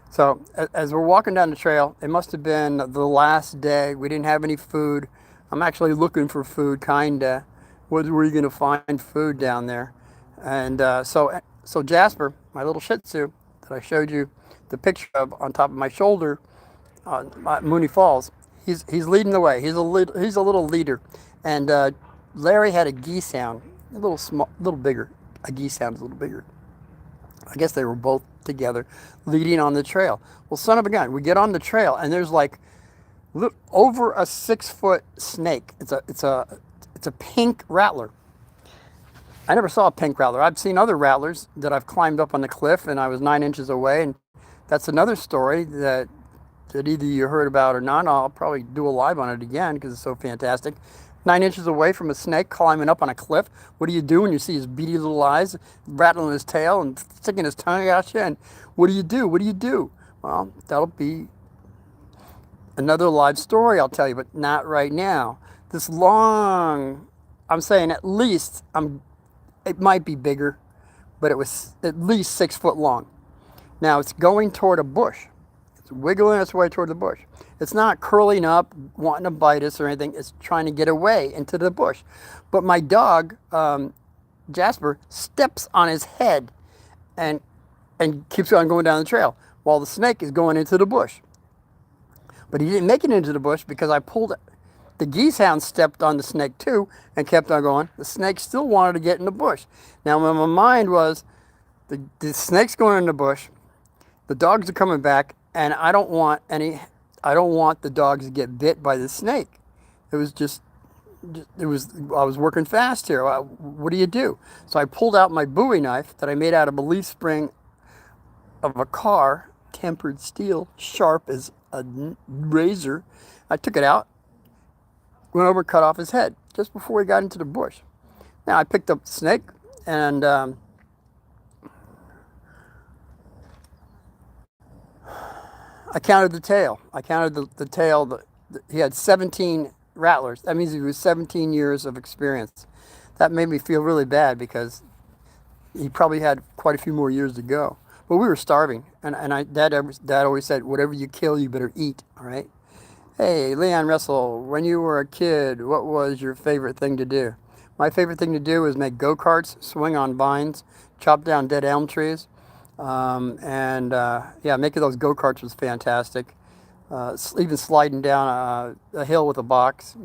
So as we're walking down the trail, it must have been the last day. We didn't have any food. I'm actually looking for food, kinda. Where are you going to find food down there? And so Jasper, my little Shih Tzu that I showed you the picture of on top of my shoulder on Mooney Falls, he's leading the way. He's a little leader. And Larry had a geese hound, a little bigger. A geese hound is a little bigger. I guess they were both together leading on the trail. Well, son of a gun, we get on the trail and there's like over a 6-foot snake. It's a pink rattler. I never saw a pink rattler. I've seen other rattlers that I've climbed up on the cliff and I was 9 inches away. And that's another story that either you heard about or not. I'll probably do a live on it again because it's so fantastic. 9 inches away from a snake climbing up on a cliff. What do you do when you see his beady little eyes rattling his tail and sticking his tongue out you? And what do you do? What do you do? Well, that'll be another live story I'll tell you, but not right now. This long, I'm saying at least, it might be bigger, but it was at least 6 foot long. Now it's going toward a bush. It's wiggling its way toward the bush. It's not curling up, wanting to bite us or anything. It's trying to get away into the bush. But my dog, Jasper, steps on his head and keeps on going down the trail while the snake is going into the bush. But he didn't make it into the bush because I pulled it. The geese hound stepped on the snake too and kept on going. The snake still wanted to get in the bush. Now, my mind was, the snake's going in the bush, the dogs are coming back, and I don't want the dogs to get bit by the snake. I was working fast here. What do you do? So I pulled out my Bowie knife that I made out of a leaf spring of a car, tempered steel, sharp as a razor. I took it out, went over and cut off his head just before he got into the bush. Now I picked up the snake and I counted the tail. I counted the tail. He had 17 rattlers. That means he was 17 years of experience. That made me feel really bad because he probably had quite a few more years to go. But we were starving, and Dad always said, whatever you kill, you better eat, all right? Hey, Leanne Russell, when you were a kid, what was your favorite thing to do? My favorite thing to do is make go-karts, swing on vines, chop down dead elm trees. Yeah, making those go-karts was fantastic. Even sliding down a hill with a box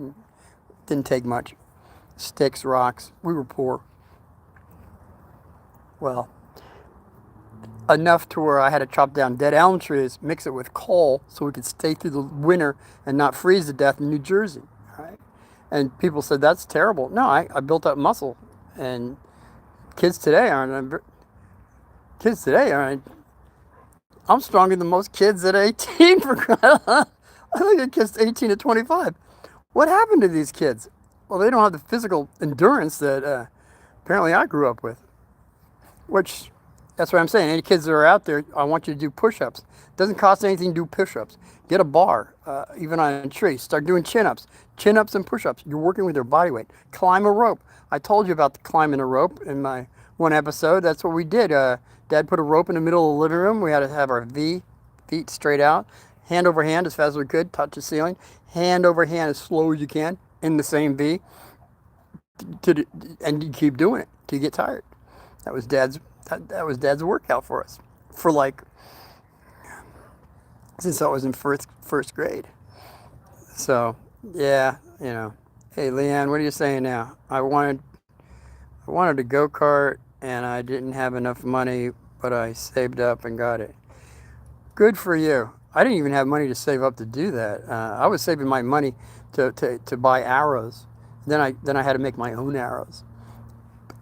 didn't take much. Sticks, rocks. We were poor. Well, enough to where I had to chop down dead elm trees, mix it with coal so we could stay through the winter and not freeze to death in New Jersey. Right? And people said, that's terrible. No, I built up muscle. And kids today aren't. Kids today aren't. I'm stronger than most kids at 18. I think at kids 18 to 25. What happened to these kids? Well, they don't have the physical endurance that apparently I grew up with. Which, that's what I'm saying. Any kids that are out there, I want you to do push-ups. It doesn't cost anything to do push-ups. Get a bar, even on a tree. Start doing chin-ups. Chin-ups and push-ups. You're working with your body weight. Climb a rope. I told you about the climbing a rope in my one episode. That's what we did. Dad put a rope in the middle of the living room. We had to have our feet straight out. Hand over hand as fast as we could. Touch the ceiling. Hand over hand as slow as you can in the same V. And you keep doing it till you get tired. That was Dad's workout for us. For like, since I was in first grade. So, yeah, Hey, Leanne, what are you saying now? I wanted a go-kart and I didn't have enough money, but I saved up and got it. Good for you. I didn't even have money to save up to do that. I was saving my money to buy arrows. Then I had to make my own arrows.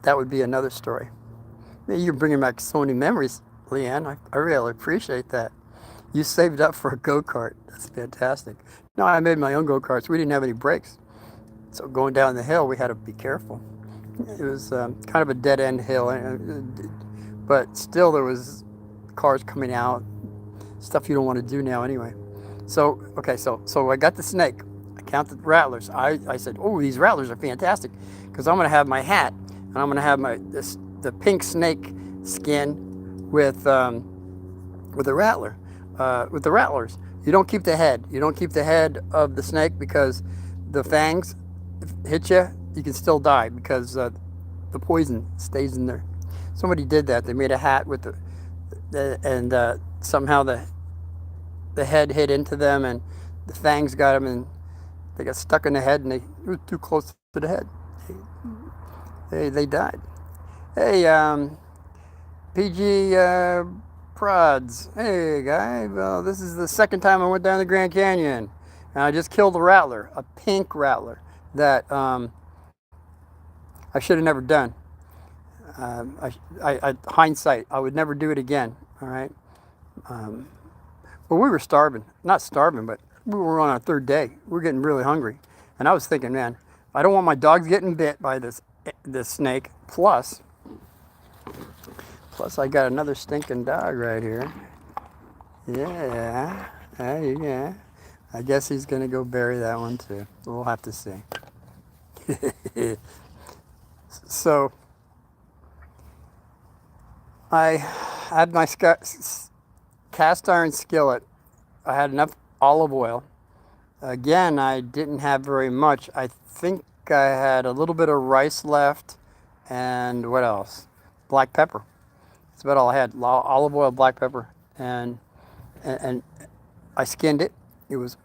That would be another story. You're bringing back so many memories, Leanne. I really appreciate that. You saved up for a go-kart. That's fantastic. No, I made my own go-karts. We didn't have any brakes. So going down the hill, we had to be careful. It was kind of a dead-end hill. But still, there was cars coming out. Stuff you don't want to do now anyway. So, okay, so I got the snake. I counted rattlers. I said, oh, these rattlers are fantastic. Because I'm going to have my hat. And I'm going to have the pink snake skin with the rattler, with the rattlers. You don't keep the head. You don't keep the head of the snake because the fangs hit you. You can still die because the poison stays in there. Somebody did that. They made a hat with and somehow the head hit into them and the fangs got them and they got stuck in the head and it was too close to the head. They died. Hey, PG Prods. Hey, guy. Well, this is the second time I went down the Grand Canyon. And I just killed a rattler, a pink rattler, that I should have never done. Hindsight, I would never do it again, all right? But we were starving. Not starving, but we were on our third day. We were getting really hungry. And I was thinking, man, I don't want my dogs getting bit by this snake. Plus I got another stinking dog right here. Yeah. Yeah. I guess he's going to go bury that one too. We'll have to see. So, I had my cast iron skillet. I had enough olive oil. Again, I didn't have very much. I think I had a little bit of rice left. And what else? Black pepper. That's about all I had. Olive oil, black pepper, and I skinned it. It was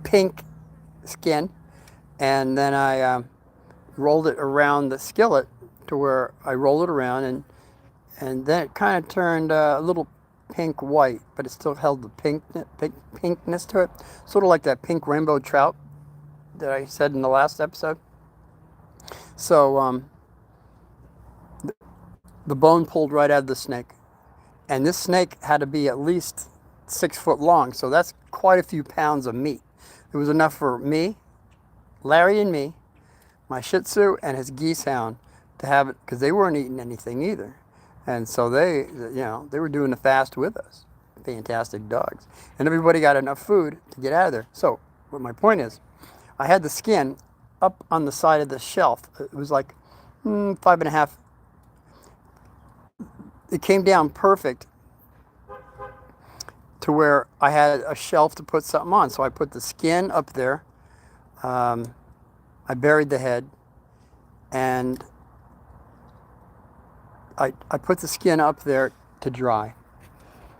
pink skin, and then I rolled it around the skillet to where I rolled it around, and then it kind of turned a little pink white, but it still held the pinkness to it, sort of like that pink rainbow trout that I said in the last episode. So the bone pulled right out of the snake. And this snake had to be at least 6 foot long. So that's quite a few pounds of meat. It was enough for me, Larry and me, my Shih Tzu and his geese hound to have it because they weren't eating anything either. And so they were doing the fast with us. Fantastic dogs. And everybody got enough food to get out of there. So what my point is, I had the skin up on the side of the shelf. It was like 5.5. It came down perfect to where I had a shelf to put something on. So I put the skin up there. I buried the head. and I put the skin up there to dry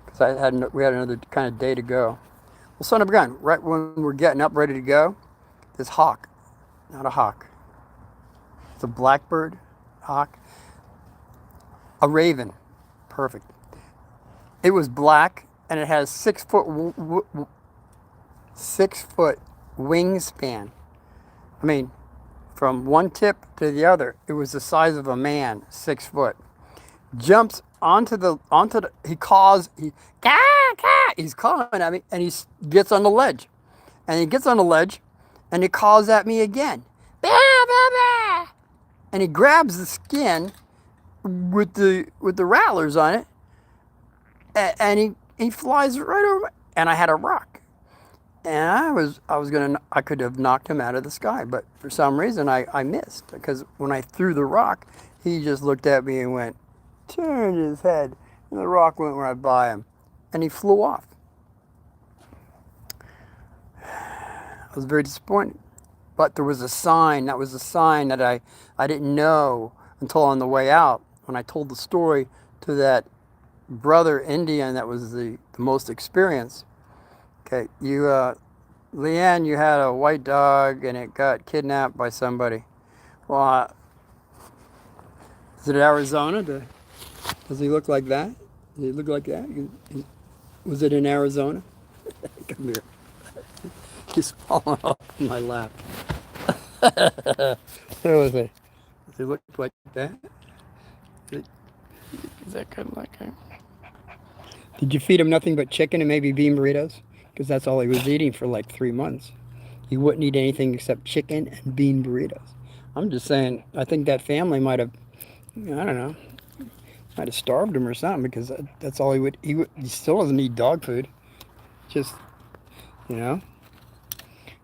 because we had another kind of day to go. Well, son of a gun, right when we're getting up ready to go, this hawk, not a hawk, it's a blackbird hawk, a raven, perfect. It was black and it has 6 foot wingspan. I mean, from one tip to the other, it was the size of a man, 6 foot. Jumps onto the he calls, he's calling at me, and he gets on the ledge. And he gets on the ledge and he calls at me again. Bah, bah, bah. And he grabs the skin with the rattlers on it, and he flies right over, and I had a rock. And I could have knocked him out of the sky, but for some reason I missed, because when I threw the rock, he just looked at me and turned his head, and the rock went right by him, and he flew off. I was very disappointed, but there was a sign. That was a sign that I didn't know until on the way out, when I told the story to that brother Indian that was the most experienced. Okay, Leanne, you had a white dog and it got kidnapped by somebody. Well, is it Arizona? Does he look like that? Does he look like that? Was it in Arizona? Come here. He's falling off my lap. Where was it? Does he look like that? Is that kind of like him? Did you feed him nothing but chicken and maybe bean burritos? Because that's all he was eating for like 3 months. He wouldn't eat anything except chicken and bean burritos. I'm just saying, I think that family might have, I don't know, might have starved him or something, because that's all he still doesn't eat dog food. Just, you know.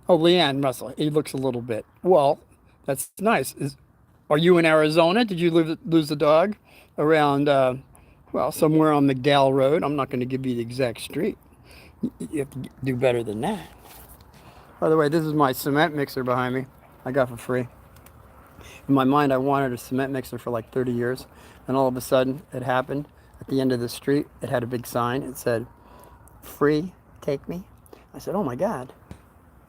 Oh, Leanne Russell, he looks a little bit. Well, that's nice. Are you in Arizona? Did you lose the dog around, somewhere on McDowell Road? I'm not going to give you the exact street. You have to do better than that. By the way, this is my cement mixer behind me. I got for free. In my mind, I wanted a cement mixer for like 30 years. And all of a sudden, it happened. At the end of the street, it had a big sign. It said, "Free, take me." I said, oh my God,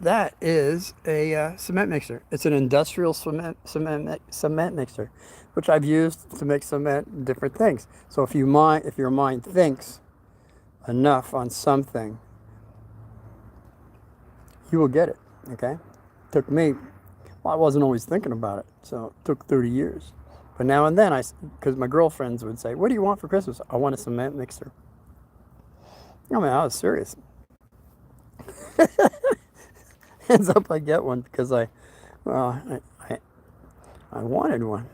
that is a cement mixer. It's an industrial cement mixer, which I've used to make cement and different things. So if your mind thinks enough on something, you will get it. Okay? Took me, I wasn't always thinking about it, so it took 30 years. But now and then, because my girlfriends would say, "What do you want for Christmas?" "I want a cement mixer." I mean, I was serious. Ends up I get one because I wanted one.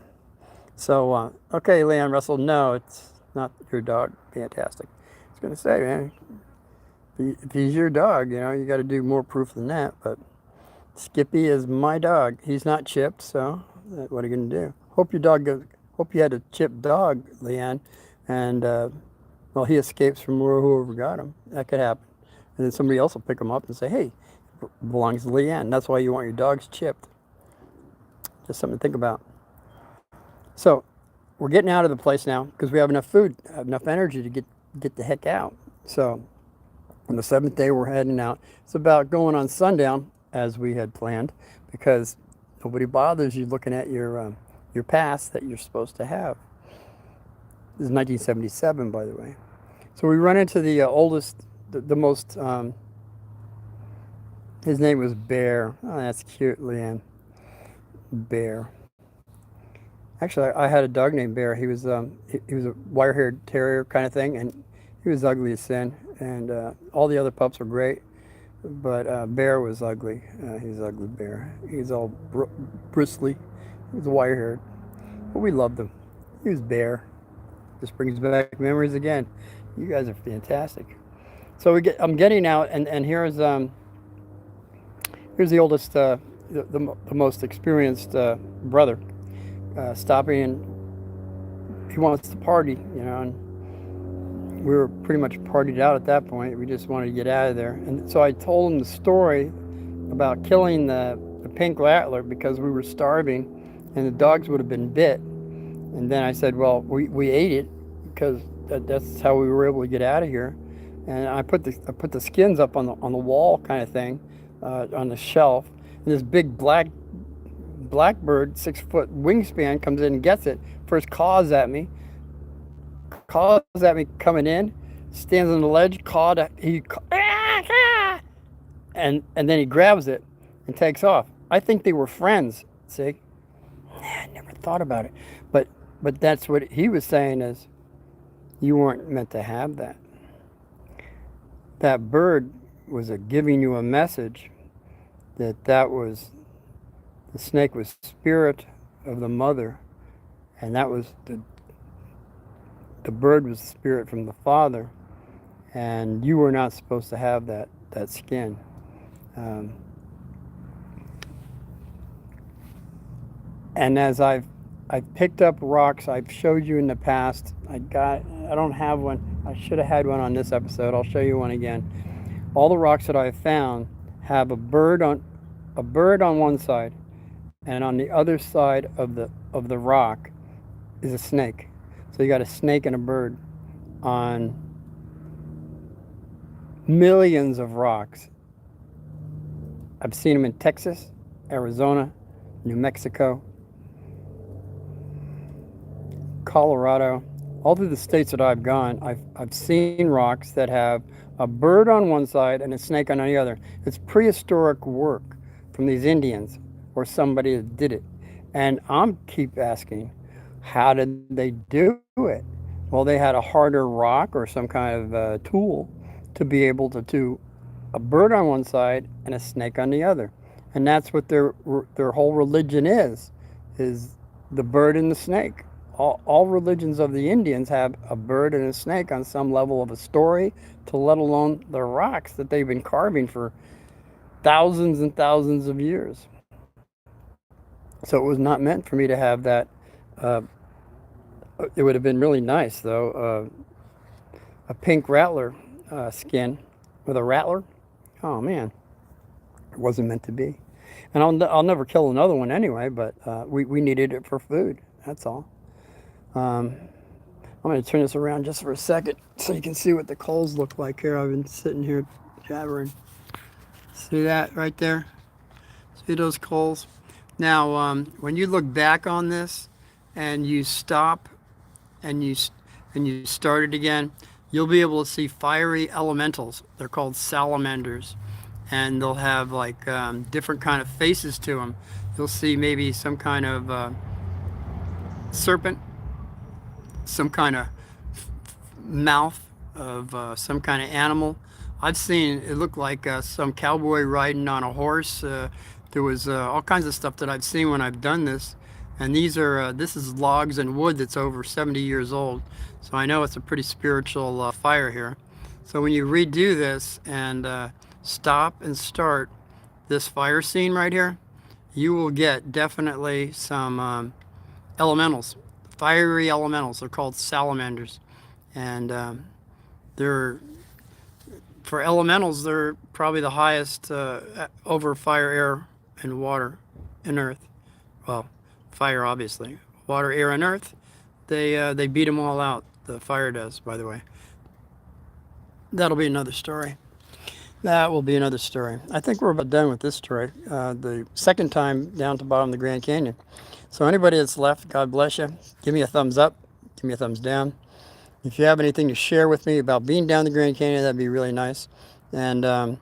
So, okay, Leanne Russell, no, it's not your dog. Fantastic. I was going to say, man, if he's your dog, you got to do more proof than that. But Skippy is my dog. He's not chipped, so what are you going to do? Hope you had a chipped dog, Leanne, and he escapes from whoever got him. That could happen. And then somebody else will pick him up and say, "Hey, it belongs to Leanne." That's why you want your dogs chipped. Just something to think about. So we're getting out of the place now because we have enough food, enough energy to get the heck out. So on the 7th day, we're heading out. It's about going on sundown, as we had planned, because nobody bothers you looking at your pass that you're supposed to have. This is 1977, by the way. So we run into the oldest, the most, his name was Bear. Oh, that's cute, Leanne. Bear. Actually, I had a dog named Bear. He was a wire-haired terrier kind of thing, and he was ugly as sin. And all the other pups were great, but Bear was ugly. He's an ugly bear. He's all bristly. He was wire-haired, but we loved him. He was Bear. Just brings back memories again. You guys are fantastic. So I'm getting out, and here's the oldest, the most experienced brother, stopping, and he wants to party, and we were pretty much partied out at that point. We just wanted to get out of there. And so I told him the story about killing the pink rattler because we were starving, and the dogs would have been bit. And then I said, well, we ate it because that's how we were able to get out of here. And I put the skins up on the wall kind of thing, on the shelf. And this big blackbird, 6 foot wingspan, comes in and gets it. First caws at me coming in, stands on the ledge, and then he grabs it and takes off. I think they were friends. See, I never thought about it, but that's what he was saying is you weren't meant to have that. That bird was giving you a message that was the snake was spirit of the mother, and that was the bird was the spirit from the father, and you were not supposed to have that skin. And as I've picked up rocks, I've showed you in the past. I don't have one. I should have had one on this episode. I'll show you one again. All the rocks that I've found have a bird on one side, and on the other side of the rock is a snake. So you got a snake and a bird on millions of rocks. I've seen them in Texas, Arizona, New Mexico, Colorado, all through the states that I've gone. I've seen rocks that have a bird on one side and a snake on the other. It's prehistoric work from these Indians or somebody that did it. And I'm keep asking, how did they do it? Well, they had a harder rock or some kind of tool to be able to do a bird on one side and a snake on the other. And that's what their whole religion is the bird and the snake. All religions of the Indians have a bird and a snake on some level of a story, to let alone the rocks that they've been carving for thousands and thousands of years. So it was not meant for me to have that. It would have been really nice, though, a pink rattler skin with a rattler. Oh, man. It wasn't meant to be. And I'll never kill another one anyway, but we needed it for food. That's all. I'm going to turn this around just for a second so you can see what the coals look like here. I've been sitting here jabbering. See that right there? See those coals? Now, when you look back on this and you stop and you start it again, you'll be able to see fiery elementals. They're called salamanders, and they'll have like different kind of faces to them. You'll see maybe some kind of serpent, some kind of mouth of some kind of animal. I've seen it look like some cowboy riding on a horse. There was all kinds of stuff that I've seen when I've done this. And this is logs and wood that's over 70 years old. So I know it's a pretty spiritual fire here. So when you redo this and stop and start this fire scene right here, you will get definitely some elementals, fiery elementals. They're called salamanders. And for elementals, they're probably the highest over fire, air, and water and earth. Well, fire, obviously. Water, air, and earth, they beat them all out. The fire does, by the way. That'll be another story. That will be another story. I think we're about done with this story. The second time down to the bottom of the Grand Canyon. So anybody that's left, God bless you. Give me a thumbs up. Give me a thumbs down. If you have anything to share with me about being down the Grand Canyon, that'd be really nice. And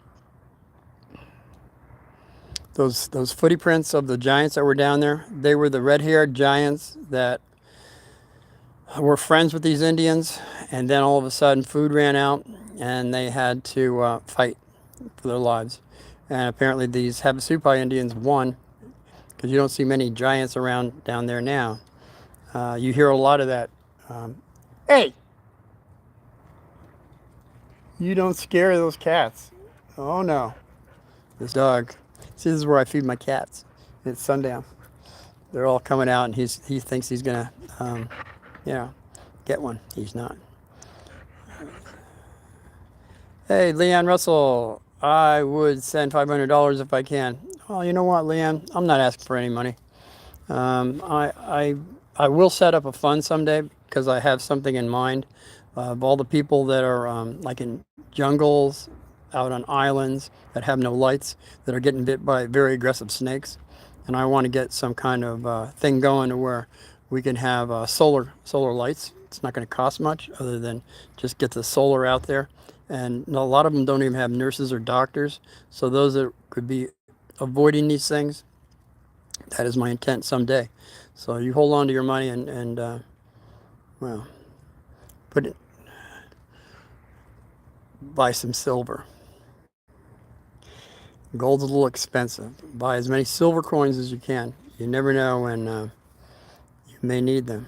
those footy prints of the giants that were down there, they were the red-haired giants that were friends with these Indians, and then all of a sudden food ran out and they had to fight for their lives. And apparently these Havasupai Indians won, because you don't see many giants around down there now. You hear a lot of that. Hey! You don't scare those cats. Oh no. This dog. See, this is where I feed my cats. It's sundown. They're all coming out, and he thinks he's gonna, get one. He's not. Hey, Leanne Russell, I would send $500 if I can. Well, you know what, Leanne? I'm not asking for any money. I will set up a fund someday because I have something in mind of all the people that are like in jungles, out on islands that have no lights, that are getting bit by very aggressive snakes, and I want to get some kind of thing going to where we can have solar lights. It's not going to cost much other than just get the solar out there, and a lot of them don't even have nurses or doctors. So those that could be avoiding these things, that is my intent someday. So you hold on to your money and well, put it, buy some silver. Gold's a little expensive. Buy as many silver coins as you can. You never know when you may need them.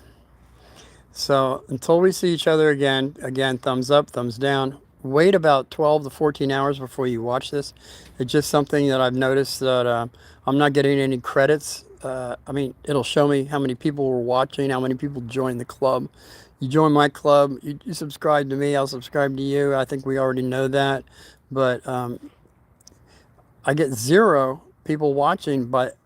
So until we see each other again, thumbs up, thumbs down. Wait about 12 to 14 hours before you watch this. It's just something that I've noticed that I'm not getting any credits. I mean, it'll show me how many people were watching, how many people joined the club. You join my club, you subscribe to me, I'll subscribe to you. I think we already know that. But I get 0 people watching but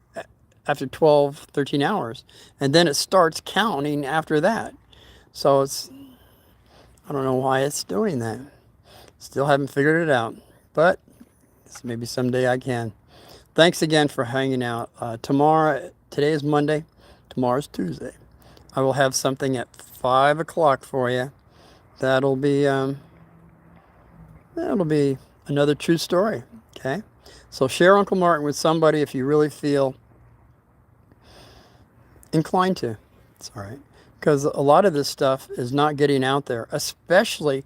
after 12, 13 hours. And then it starts counting after that. So I don't know why it's doing that. Still haven't figured it out, but maybe someday I can. Thanks again for hanging out. Today is Monday, tomorrow's Tuesday. I will have something at 5 o'clock for you. That'll be another true story. Okay, so share Uncle Martin with somebody if you really feel inclined to. It's all right, because a lot of this stuff is not getting out there, especially.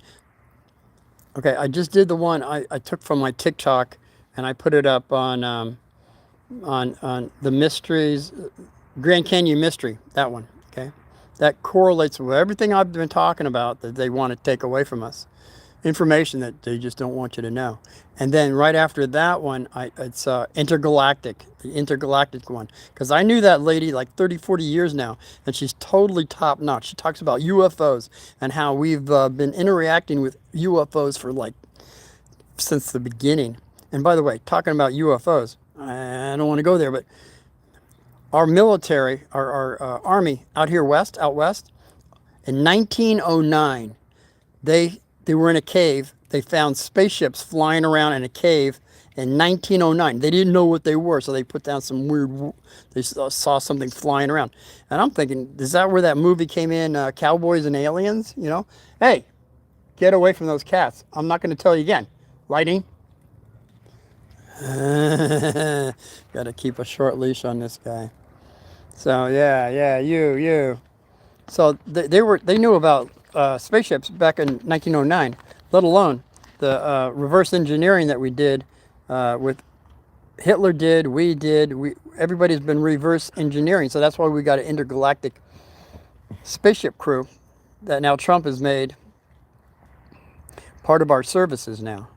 Okay, I just did the one I took from my TikTok, and I put it up on the mysteries, Grand Canyon mystery. That one. Okay, that correlates with everything I've been talking about that they want to take away from us, information that they just don't want you to know. And then right after that one, it's intergalactic, the intergalactic one, because I knew that lady like 30, 40 years now, and she's totally top notch. She talks about UFOs and how we've been interacting with UFOs for like since the beginning. And by the way, talking about UFOs, I don't want to go there, but our military, our army out west, in 1909, they were in a cave. They found spaceships flying around in a cave in 1909. They didn't know what they were, so they put down some weird. They saw something flying around, and I'm thinking, is that where that movie came in, Cowboys and Aliens? You know, hey, get away from those cats. I'm not going to tell you again. Lighting. Got to keep a short leash on this guy. So yeah, you. So they knew about spaceships back in 1909, let alone the reverse engineering that we did with Hitler did, everybody's been reverse engineering. So that's why we got an intergalactic spaceship crew that now Trump has made part of our services now.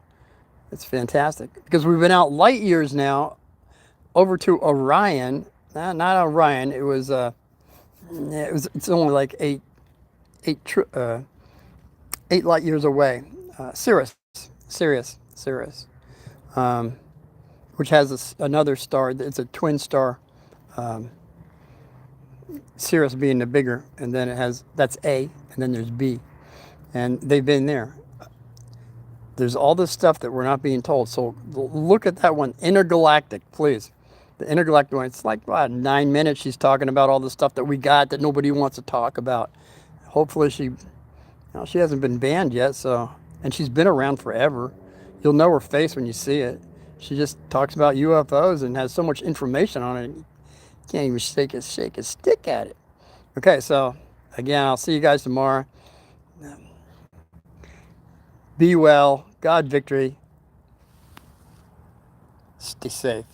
It's fantastic because we've been out light years now over to Orion. Not Orion. It's only like eight light years away. Sirius, which has another star. It's a twin star. Sirius being the bigger, and then that's A, and then there's B, and they've been there. There's all this stuff that we're not being told. So look at that one, intergalactic, please. The intergalactic one. It's like 9 minutes. She's talking about all the stuff that we got that nobody wants to talk about. Hopefully she hasn't been banned yet. So, and she's been around forever. You'll know her face when you see it. She just talks about UFOs and has so much information on it. You can't even shake a stick at it. Okay, so again, I'll see you guys tomorrow. Be well. God victory. Stay safe.